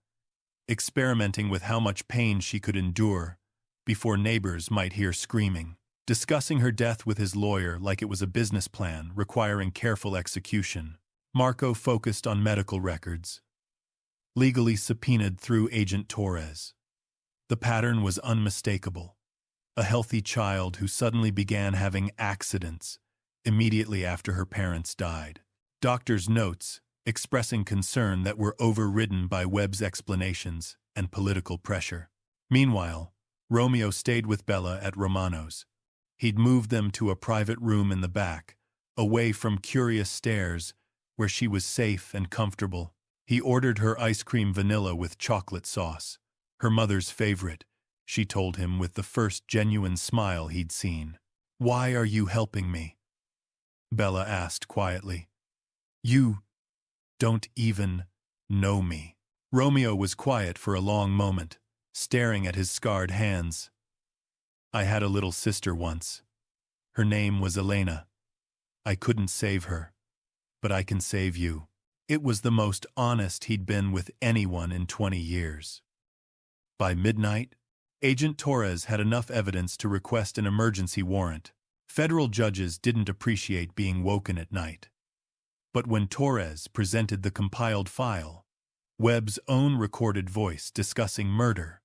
experimenting with how much pain she could endure before neighbors might hear screaming, discussing her death with his lawyer like it was a business plan requiring careful execution. Marco focused on medical records, legally subpoenaed through Agent Torres. The pattern was unmistakable. A healthy child who suddenly began having accidents immediately after her parents died. Doctors' notes expressing concern that were overridden by Webb's explanations and political pressure. Meanwhile, Romeo stayed with Bella at Romano's. He'd moved them to a private room in the back, away from curious stares, where she was safe and comfortable. He ordered her ice cream vanilla with chocolate sauce, her mother's favorite, she told him with the first genuine smile he'd seen. "Why are you helping me?" Bella asked quietly. "You don't even know me." Romeo was quiet for a long moment, staring at his scarred hands. "I had a little sister once. Her name was Elena. I couldn't save her, but I can save you." It was the most honest he'd been with anyone in 20 years. By midnight, Agent Torres had enough evidence to request an emergency warrant. Federal judges didn't appreciate being woken at night. But when Torres presented the compiled file, Webb's own recorded voice discussing murder,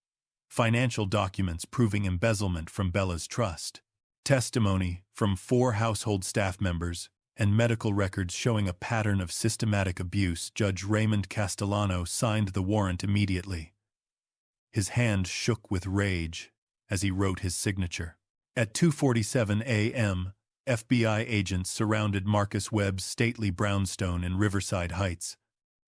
financial documents proving embezzlement from Bella's trust, testimony from 4 household staff members, and medical records showing a pattern of systematic abuse, Judge Raymond Castellano signed the warrant immediately. His hand shook with rage as he wrote his signature. At 2:47 a.m., FBI agents surrounded Marcus Webb's stately brownstone in Riverside Heights,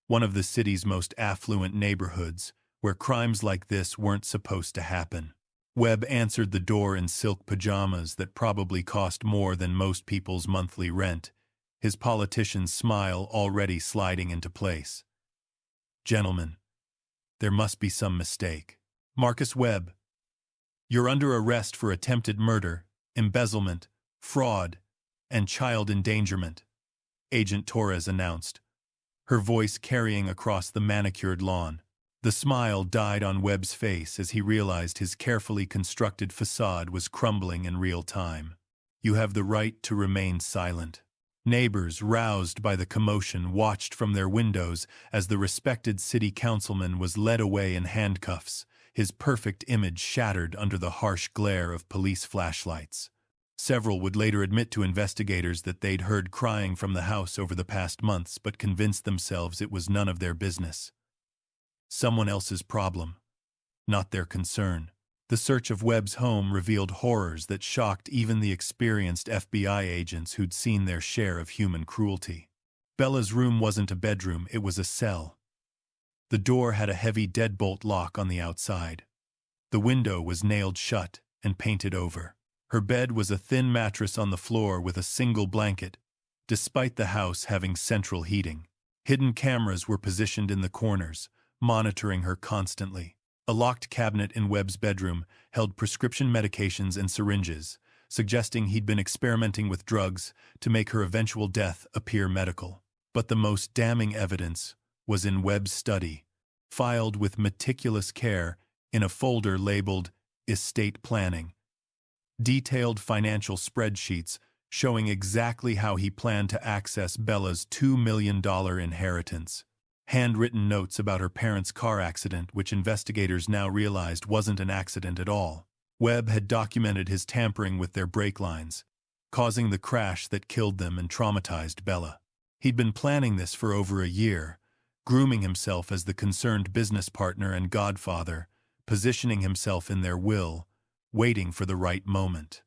one of the city's most affluent neighborhoods, where crimes like this weren't supposed to happen. Webb answered the door in silk pajamas that probably cost more than most people's monthly rent, his politician's smile already sliding into place. "Gentlemen, there must be some mistake. Marcus Webb, you're under arrest for attempted murder, embezzlement, fraud, and child endangerment," Agent Torres announced, her voice carrying across the manicured lawn. The smile died on Webb's face as he realized his carefully constructed facade was crumbling in real time. "You have the right to remain silent." Neighbors, roused by the commotion, watched from their windows as the respected city councilman was led away in handcuffs, his perfect image shattered under the harsh glare of police flashlights. Several would later admit to investigators that they'd heard crying from the house over the past months but convinced themselves it was none of their business. Someone else's problem, not their concern. The search of Webb's home revealed horrors that shocked even the experienced FBI agents who'd seen their share of human cruelty. Bella's room wasn't a bedroom, it was a cell. The door had a heavy deadbolt lock on the outside. The window was nailed shut and painted over. Her bed was a thin mattress on the floor with a single blanket, despite the house having central heating. Hidden cameras were positioned in the corners, monitoring her constantly. A locked cabinet in Webb's bedroom held prescription medications and syringes, suggesting he'd been experimenting with drugs to make her eventual death appear medical. But the most damning evidence was in Webb's study, filed with meticulous care in a folder labeled Estate Planning. Detailed financial spreadsheets showing exactly how he planned to access Bella's $2 million inheritance. Handwritten notes about her parents' car accident, which investigators now realized wasn't an accident at all. Webb had documented his tampering with their brake lines, causing the crash that killed them and traumatized Bella. He'd been planning this for over a year, grooming himself as the concerned business partner and godfather, positioning himself in their will, waiting for the right moment.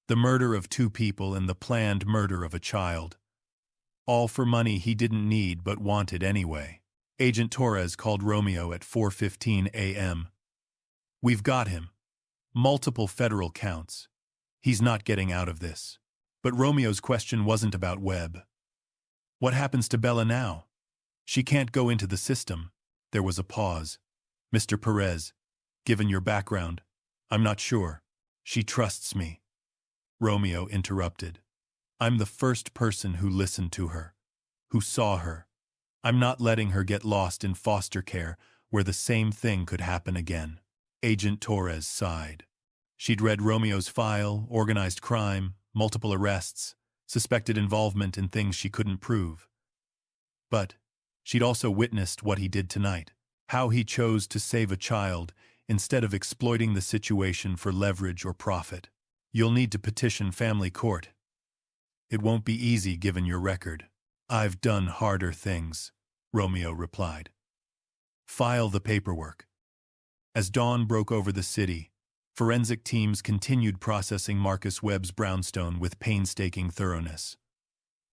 The murder of 2 people and the planned murder of a child. All for money he didn't need but wanted anyway. Agent Torres called Romeo at 4:15 a.m. "We've got him. Multiple federal counts. He's not getting out of this." But Romeo's question wasn't about Webb. "What happens to Bella now? She can't go into the system." There was a pause. "Mr. Perez, given your background, I'm not sure. She trusts me." Romeo interrupted. "I'm the first person who listened to her, who saw her. I'm not letting her get lost in foster care where the same thing could happen again." Agent Torres sighed. She'd read Romeo's file, organized crime, multiple arrests, suspected involvement in things she couldn't prove. But she'd also witnessed what he did tonight, how he chose to save a child instead of exploiting the situation for leverage or profit. "You'll need to petition family court. It won't be easy given your record." "I've done harder things," Romeo replied. "File the paperwork." As dawn broke over the city, forensic teams continued processing Marcus Webb's brownstone with painstaking thoroughness.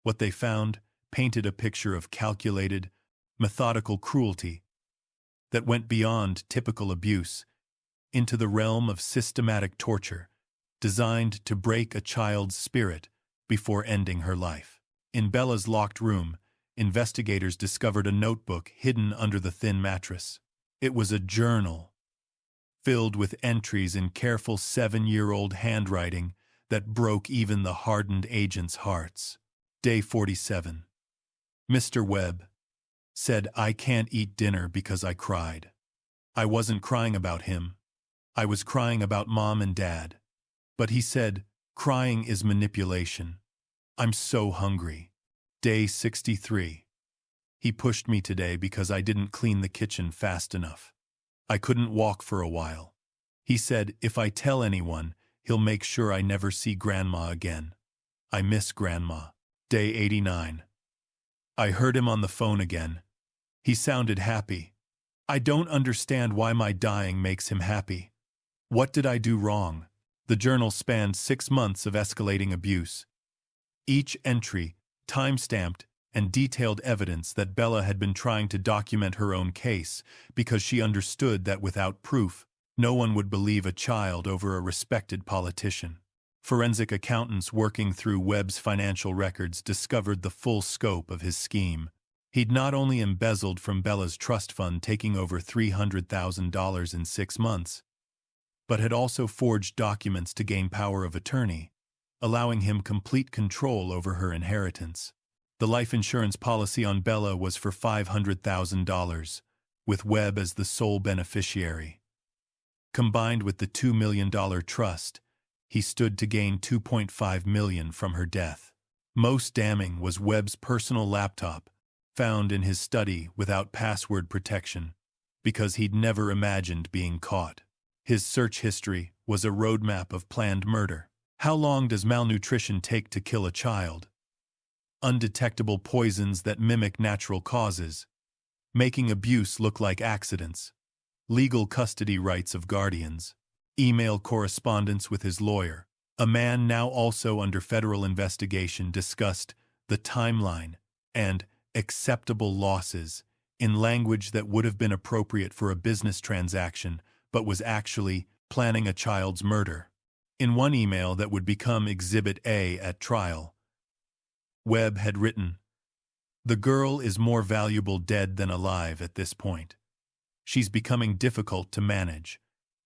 What they found painted a picture of calculated, methodical cruelty that went beyond typical abuse into the realm of systematic torture, designed to break a child's spirit before ending her life. In Bella's locked room, investigators discovered a notebook hidden under the thin mattress. It was a journal, filled with entries in careful 7-year-old handwriting that broke even the hardened agents' hearts. Day 47. Mr. Webb said, "I can't eat dinner because I cried. I wasn't crying about him. I was crying about Mom and Dad. But he said, crying is manipulation. I'm so hungry." Day 63. "He pushed me today because I didn't clean the kitchen fast enough. I couldn't walk for a while. He said, if I tell anyone, he'll make sure I never see Grandma again. I miss Grandma." Day 89. "I heard him on the phone again. He sounded happy. I don't understand why my dying makes him happy. What did I do wrong?" The journal spanned 6 months of escalating abuse. Each entry, time-stamped, and detailed evidence that Bella had been trying to document her own case because she understood that without proof, no one would believe a child over a respected politician. Forensic accountants working through Webb's financial records discovered the full scope of his scheme. He'd not only embezzled from Bella's trust fund, taking over $300,000 in 6 months, but had also forged documents to gain power of attorney, allowing him complete control over her inheritance. The life insurance policy on Bella was for $500,000, with Webb as the sole beneficiary. Combined with the $2 million trust, he stood to gain $2.5 million from her death. Most damning was Webb's personal laptop, found in his study without password protection, because he'd never imagined being caught. His search history was a roadmap of planned murder. How long does malnutrition take to kill a child? Undetectable poisons that mimic natural causes, making abuse look like accidents. Legal custody rights of guardians. Email correspondence with his lawyer. A man now also under federal investigation discussed the timeline and acceptable losses in language that would have been appropriate for a business transaction, but was actually planning a child's murder. In one email that would become Exhibit A at trial, Webb had written, The girl is more valuable dead than alive at this point. She's becoming difficult to manage,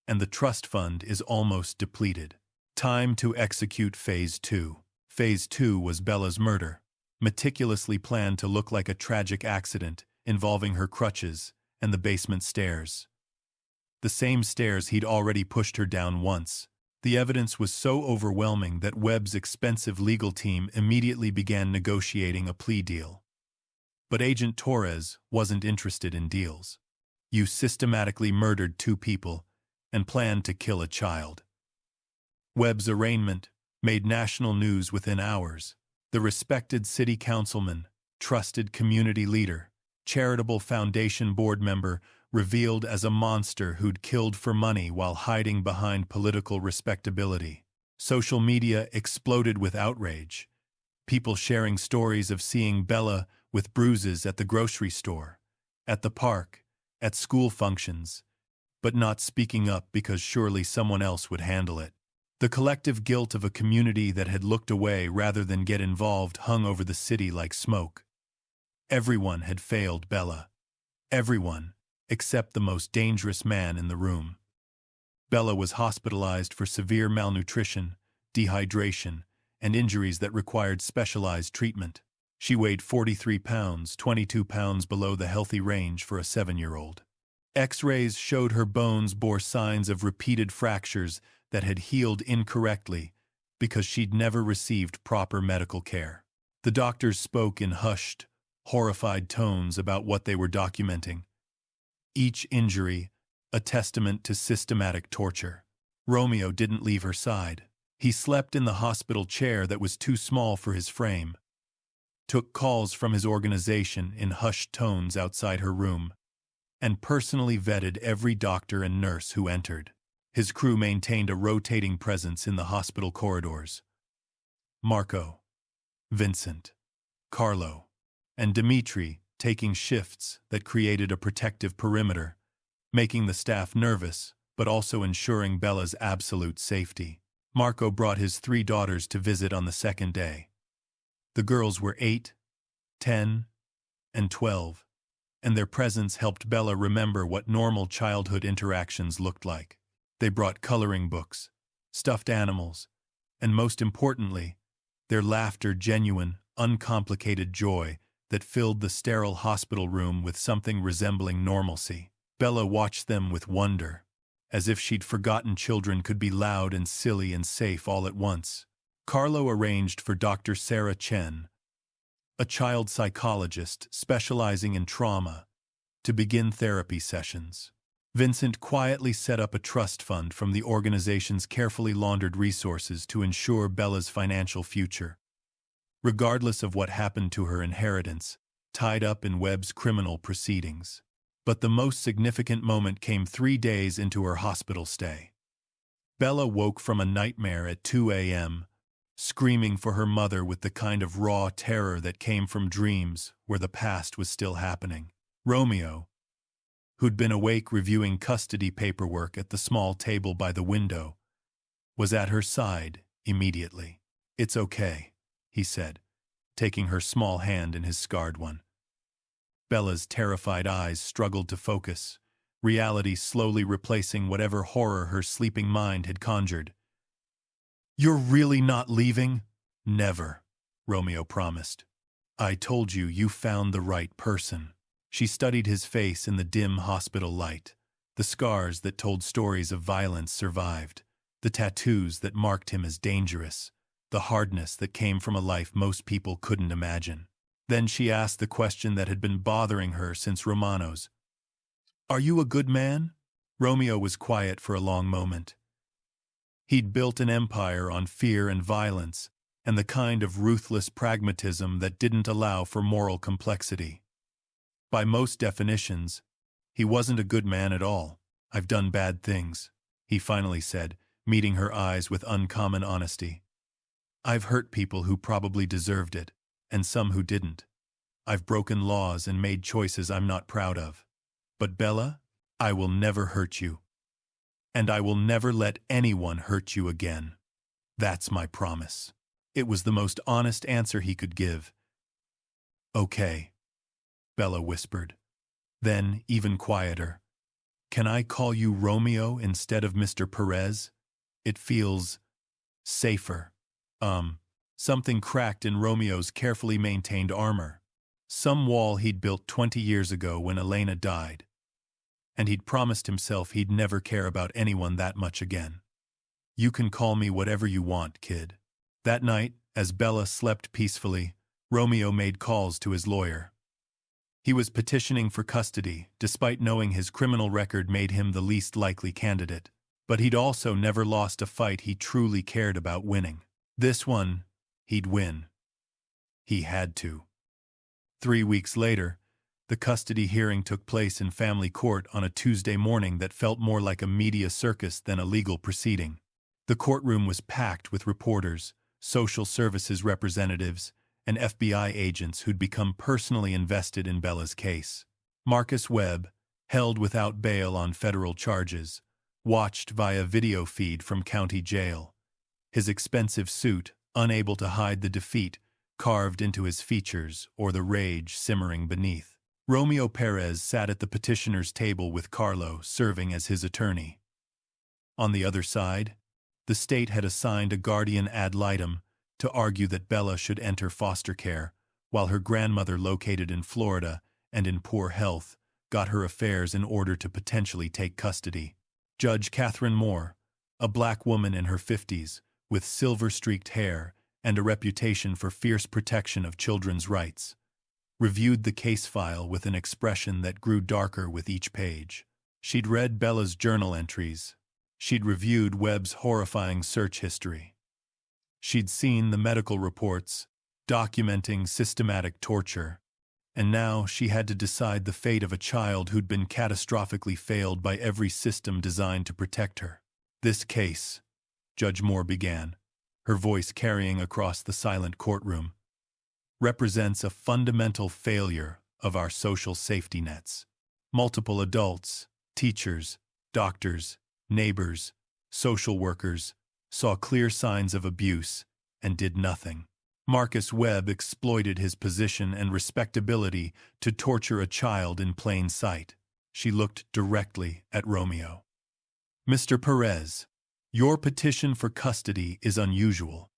and the trust fund is almost depleted. Time to execute Phase 2. Phase 2 was Bella's murder, meticulously planned to look like a tragic accident involving her crutches and the basement stairs. The same stairs he'd already pushed her down once. The evidence was so overwhelming that Webb's expensive legal team immediately began negotiating a plea deal. But Agent Torres wasn't interested in deals. You systematically murdered 2 people and planned to kill a child. Webb's arraignment made national news within hours. The respected city councilman, trusted community leader, charitable foundation board member, revealed as a monster who'd killed for money while hiding behind political respectability. Social media exploded with outrage. People sharing stories of seeing Bella with bruises at the grocery store, at the park, at school functions, but not speaking up because surely someone else would handle it. The collective guilt of a community that had looked away rather than get involved hung over the city like smoke. Everyone had failed Bella. Everyone, except the most dangerous man in the room. Bella was hospitalized for severe malnutrition, dehydration, and injuries that required specialized treatment. She weighed 43 pounds, 22 pounds below the healthy range for a 7-year-old. X-rays showed her bones bore signs of repeated fractures that had healed incorrectly because she'd never received proper medical care. The doctors spoke in hushed, horrified tones about what they were documenting. Each injury, a testament to systematic torture. Romeo didn't leave her side. He slept in the hospital chair that was too small for his frame, took calls from his organization in hushed tones outside her room, and personally vetted every doctor and nurse who entered. His crew maintained a rotating presence in the hospital corridors. Marco, Vincent, Carlo, and Dimitri taking shifts that created a protective perimeter, making the staff nervous but also ensuring Bella's absolute safety. Marco brought his 3 daughters to visit on the second day. The girls were 8, 10, and 12, and their presence helped Bella remember what normal childhood interactions looked like. They brought coloring books, stuffed animals, and most importantly, their laughter, genuine, uncomplicated joy that filled the sterile hospital room with something resembling normalcy. Bella watched them with wonder, as if she'd forgotten children could be loud and silly and safe all at once. Carlo arranged for Dr. Sarah Chen, a child psychologist specializing in trauma, to begin therapy sessions. Vincent quietly set up a trust fund from the organization's carefully laundered resources to ensure Bella's financial future, regardless of what happened to her inheritance, tied up in Webb's criminal proceedings. But the most significant moment came 3 days into her hospital stay. Bella woke from a nightmare at 2 a.m., screaming for her mother with the kind of raw terror that came from dreams where the past was still happening. Romeo, who'd been awake reviewing custody paperwork at the small table by the window, was at her side immediately. "It's okay," he said, taking her small hand in his scarred one. Bella's terrified eyes struggled to focus, reality slowly replacing whatever horror her sleeping mind had conjured. "You're really not leaving?" "Never," Romeo promised. "I told you you found the right person." She studied his face in the dim hospital light. The scars that told stories of violence survived, the tattoos that marked him as dangerous, the hardness that came from a life most people couldn't imagine. Then she asked the question that had been bothering her since Romano's. "Are you a good man?" Romeo was quiet for a long moment. He'd built an empire on fear and violence, and the kind of ruthless pragmatism that didn't allow for moral complexity. By most definitions, he wasn't a good man at all. "I've done bad things," he finally said, meeting her eyes with uncommon honesty. "I've hurt people who probably deserved it, and some who didn't. I've broken laws and made choices I'm not proud of. But Bella, I will never hurt you. And I will never let anyone hurt you again. That's my promise." It was the most honest answer he could give. "Okay," Bella whispered. Then, even quieter, "Can I call you Romeo instead of Mr. Perez? It feels safer." Something cracked in Romeo's carefully maintained armor. Some wall he'd built 20 years ago when Elena died. And he'd promised himself he'd never care about anyone that much again. "You can call me whatever you want, kid." That night, as Bella slept peacefully, Romeo made calls to his lawyer. He was petitioning for custody, despite knowing his criminal record made him the least likely candidate. But he'd also never lost a fight he truly cared about winning. This one, he'd win. He had to. 3 weeks later, the custody hearing took place in family court on a Tuesday morning that felt more like a media circus than a legal proceeding. The courtroom was packed with reporters, social services representatives, and FBI agents who'd become personally invested in Bella's case. Marcus Webb, held without bail on federal charges, watched via video feed from county jail. His expensive suit, unable to hide the defeat, carved into his features or the rage simmering beneath. Romeo Perez sat at the petitioner's table with Carlo serving as his attorney. On the other side, the state had assigned a guardian ad litem to argue that Bella should enter foster care, while her grandmother, located in Florida and in poor health, got her affairs in order to potentially take custody. Judge Catherine Moore, a black woman in her 50s, with silver-streaked hair and a reputation for fierce protection of children's rights, reviewed the case file with an expression that grew darker with each page. She'd read Bella's journal entries. She'd reviewed Webb's horrifying search history. She'd seen the medical reports documenting systematic torture, and now she had to decide the fate of a child who'd been catastrophically failed by every system designed to protect her. "This case," Judge Moore began, her voice carrying across the silent courtroom, "represents a fundamental failure of our social safety nets. Multiple adults, teachers, doctors, neighbors, social workers, saw clear signs of abuse and did nothing. Marcus Webb exploited his position and respectability to torture a child in plain sight." She looked directly at Romeo. "Mr. Perez, your petition for custody is unusual.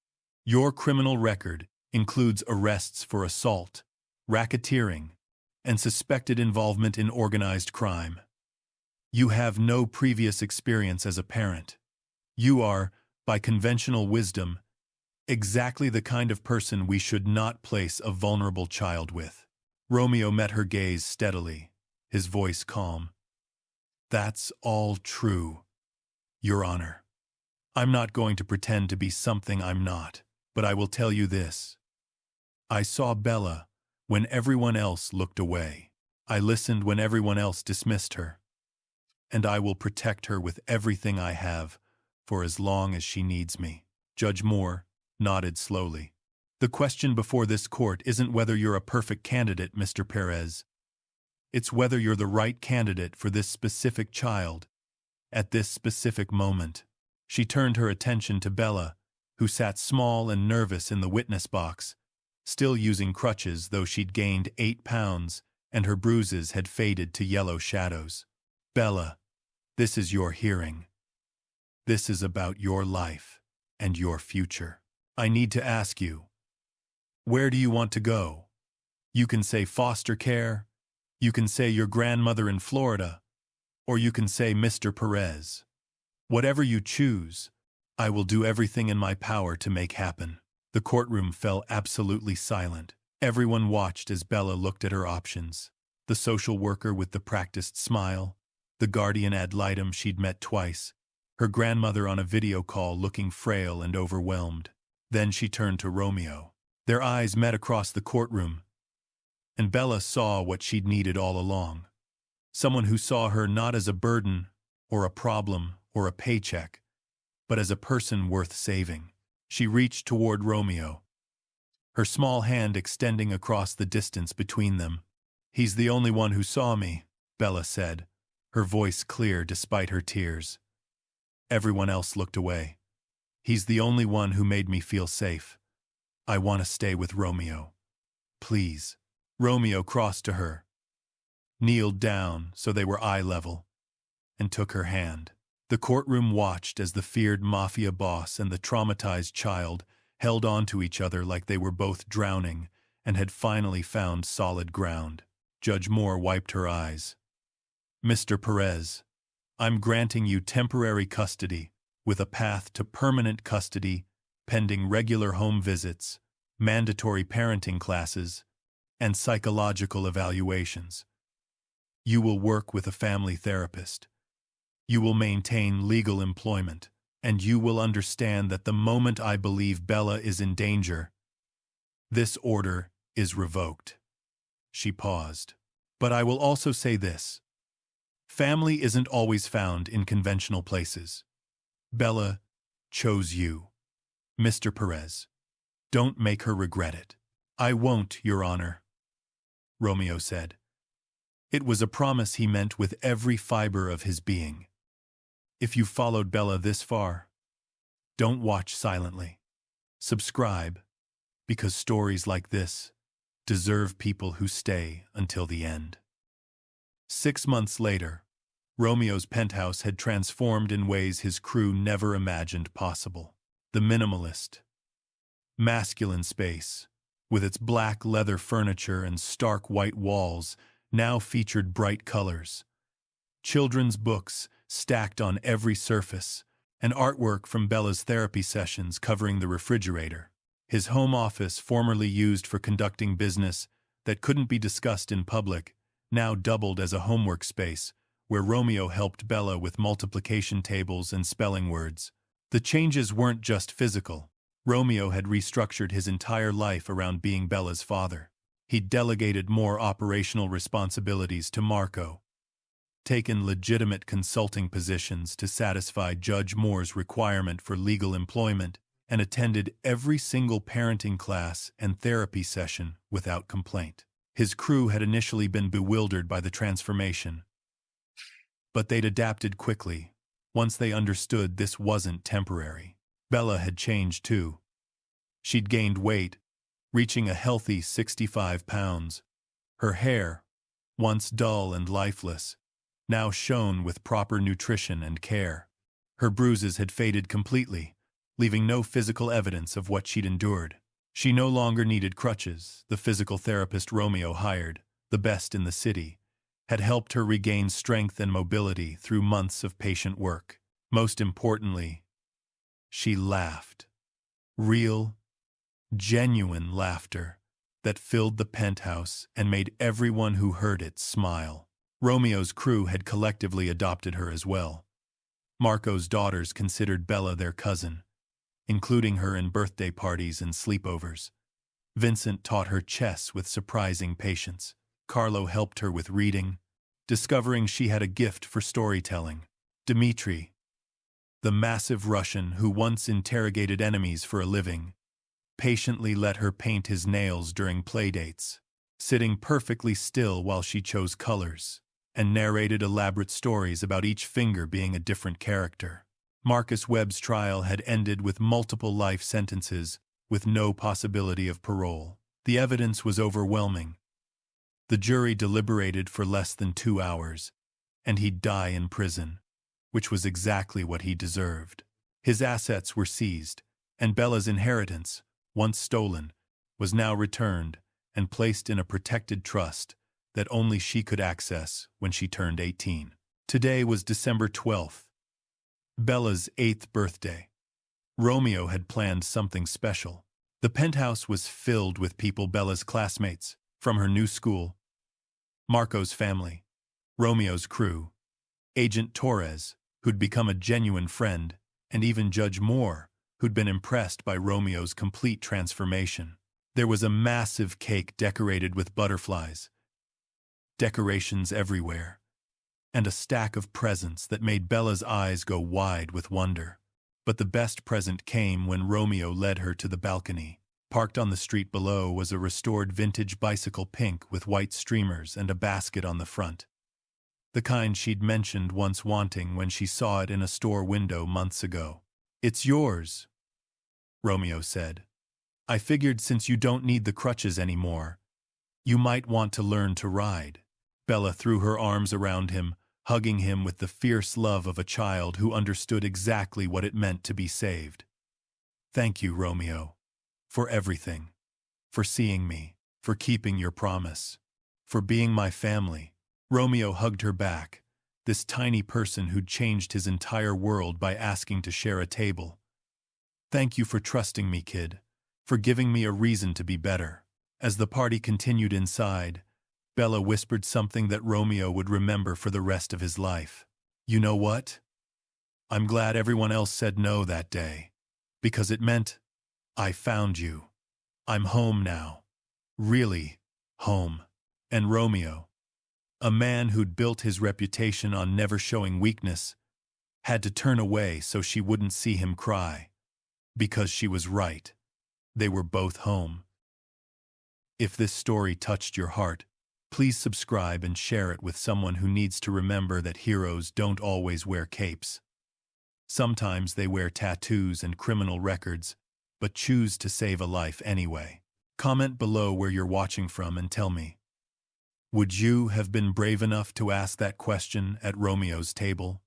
Your criminal record includes arrests for assault, racketeering, and suspected involvement in organized crime. You have no previous experience as a parent. You are, by conventional wisdom, exactly the kind of person we should not place a vulnerable child with." Romeo met her gaze steadily, his voice calm. "That's all true, Your Honor. I'm not going to pretend to be something I'm not, but I will tell you this. I saw Bella when everyone else looked away. I listened when everyone else dismissed her. And I will protect her with everything I have for as long as she needs me." Judge Moore nodded slowly. "The question before this court isn't whether you're a perfect candidate, Mr. Perez. It's whether you're the right candidate for this specific child, at this specific moment." She turned her attention to Bella, who sat small and nervous in the witness box, still using crutches though she'd gained 8 pounds and her bruises had faded to yellow shadows. "Bella, this is your hearing. This is about your life and your future. I need to ask you, where do you want to go? You can say foster care, you can say your grandmother in Florida, or you can say Mr. Perez. Whatever you choose, I will do everything in my power to make happen." The courtroom fell absolutely silent. Everyone watched as Bella looked at her options. The social worker with the practiced smile, the guardian ad litem she'd met twice, her grandmother on a video call looking frail and overwhelmed. Then she turned to Romeo. Their eyes met across the courtroom, and Bella saw what she'd needed all along. Someone who saw her not as a burden, or a problem, or a paycheck, but as a person worth saving. She reached toward Romeo, her small hand extending across the distance between them. "He's the only one who saw me," Bella said, her voice clear despite her tears. Everyone else looked away. "He's the only one who made me feel safe. I want to stay with Romeo. Please." Romeo crossed to her, kneeled down so they were eye level, and took her hand. The courtroom watched as the feared mafia boss and the traumatized child held on to each other like they were both drowning and had finally found solid ground. Judge Moore wiped her eyes. "Mr. Perez, I'm granting you temporary custody with a path to permanent custody pending regular home visits, mandatory parenting classes, and psychological evaluations. You will work with a family therapist. You will maintain legal employment, and you will understand that the moment I believe Bella is in danger, this order is revoked." She paused. "But I will also say this. Family isn't always found in conventional places. Bella chose you. Mr. Perez, don't make her regret it." "I won't, Your Honor," Romeo said. It was a promise he meant with every fiber of his being. If you followed Bella this far, don't watch silently. Subscribe, because stories like this deserve people who stay until the end. 6 months later, Romeo's penthouse had transformed in ways his crew never imagined possible. The minimalist, masculine space, with its black leather furniture and stark white walls, now featured bright colors. Children's books stacked on every surface, and artwork from Bella's therapy sessions covering the refrigerator. His home office, formerly used for conducting business that couldn't be discussed in public, now doubled as a homework space, where Romeo helped Bella with multiplication tables and spelling words. The changes weren't just physical. Romeo had restructured his entire life around being Bella's father. He'd delegated more operational responsibilities to Marco, taken legitimate consulting positions to satisfy Judge Moore's requirement for legal employment, and attended every single parenting class and therapy session without complaint. His crew had initially been bewildered by the transformation, but they'd adapted quickly once they understood this wasn't temporary. Bella had changed too. She'd gained weight, reaching a healthy 65 pounds. Her hair, once dull and lifeless, now shone with proper nutrition and care. Her bruises had faded completely, leaving no physical evidence of what she'd endured. She no longer needed crutches. The physical therapist Romeo hired, the best in the city, had helped her regain strength and mobility through months of patient work. Most importantly, she laughed. Real, genuine laughter that filled the penthouse and made everyone who heard it smile. Romeo's crew had collectively adopted her as well. Marco's daughters considered Bella their cousin, including her in birthday parties and sleepovers. Vincent taught her chess with surprising patience. Carlo helped her with reading, discovering she had a gift for storytelling. Dmitri, the massive Russian who once interrogated enemies for a living, patiently let her paint his nails during playdates, sitting perfectly still while she chose colors, and narrated elaborate stories about each finger being a different character. Marcus Webb's trial had ended with multiple life sentences with no possibility of parole. The evidence was overwhelming. The jury deliberated for less than 2 hours, and he'd die in prison, which was exactly what he deserved. His assets were seized, and Bella's inheritance, once stolen, was now returned and placed in a protected trust that only she could access when she turned 18. Today was December 12th, Bella's 8th birthday. Romeo had planned something special. The penthouse was filled with people Bella's classmates from her new school, Marco's family, Romeo's crew, Agent Torres, who'd become a genuine friend, and even Judge Moore, who'd been impressed by Romeo's complete transformation. There was a massive cake decorated with butterflies, decorations everywhere, and a stack of presents that made Bella's eyes go wide with wonder. But the best present came when Romeo led her to the balcony. Parked on the street below was a restored vintage bicycle, pink with white streamers and a basket on the front. The kind she'd mentioned once wanting when she saw it in a store window months ago. "It's yours," Romeo said. "I figured since you don't need the crutches anymore, you might want to learn to ride." Bella threw her arms around him, hugging him with the fierce love of a child who understood exactly what it meant to be saved. Thank you, Romeo, for everything, for seeing me, for keeping your promise, for being my family. Romeo hugged her back, this tiny person who'd changed his entire world by asking to share a table. Thank you for trusting me, kid, for giving me a reason to be better. As the party continued inside, Bella whispered something that Romeo would remember for the rest of his life. You know what? I'm glad everyone else said no that day, because it meant I found you. I'm home now. Really, home. And Romeo, a man who'd built his reputation on never showing weakness, had to turn away so she wouldn't see him cry. Because she was right. They were both home. If this story touched your heart, please subscribe and share it with someone who needs to remember that heroes don't always wear capes. Sometimes they wear tattoos and criminal records, but choose to save a life anyway. Comment below where you're watching from and tell me, would you have been brave enough to ask that question at Romeo's table?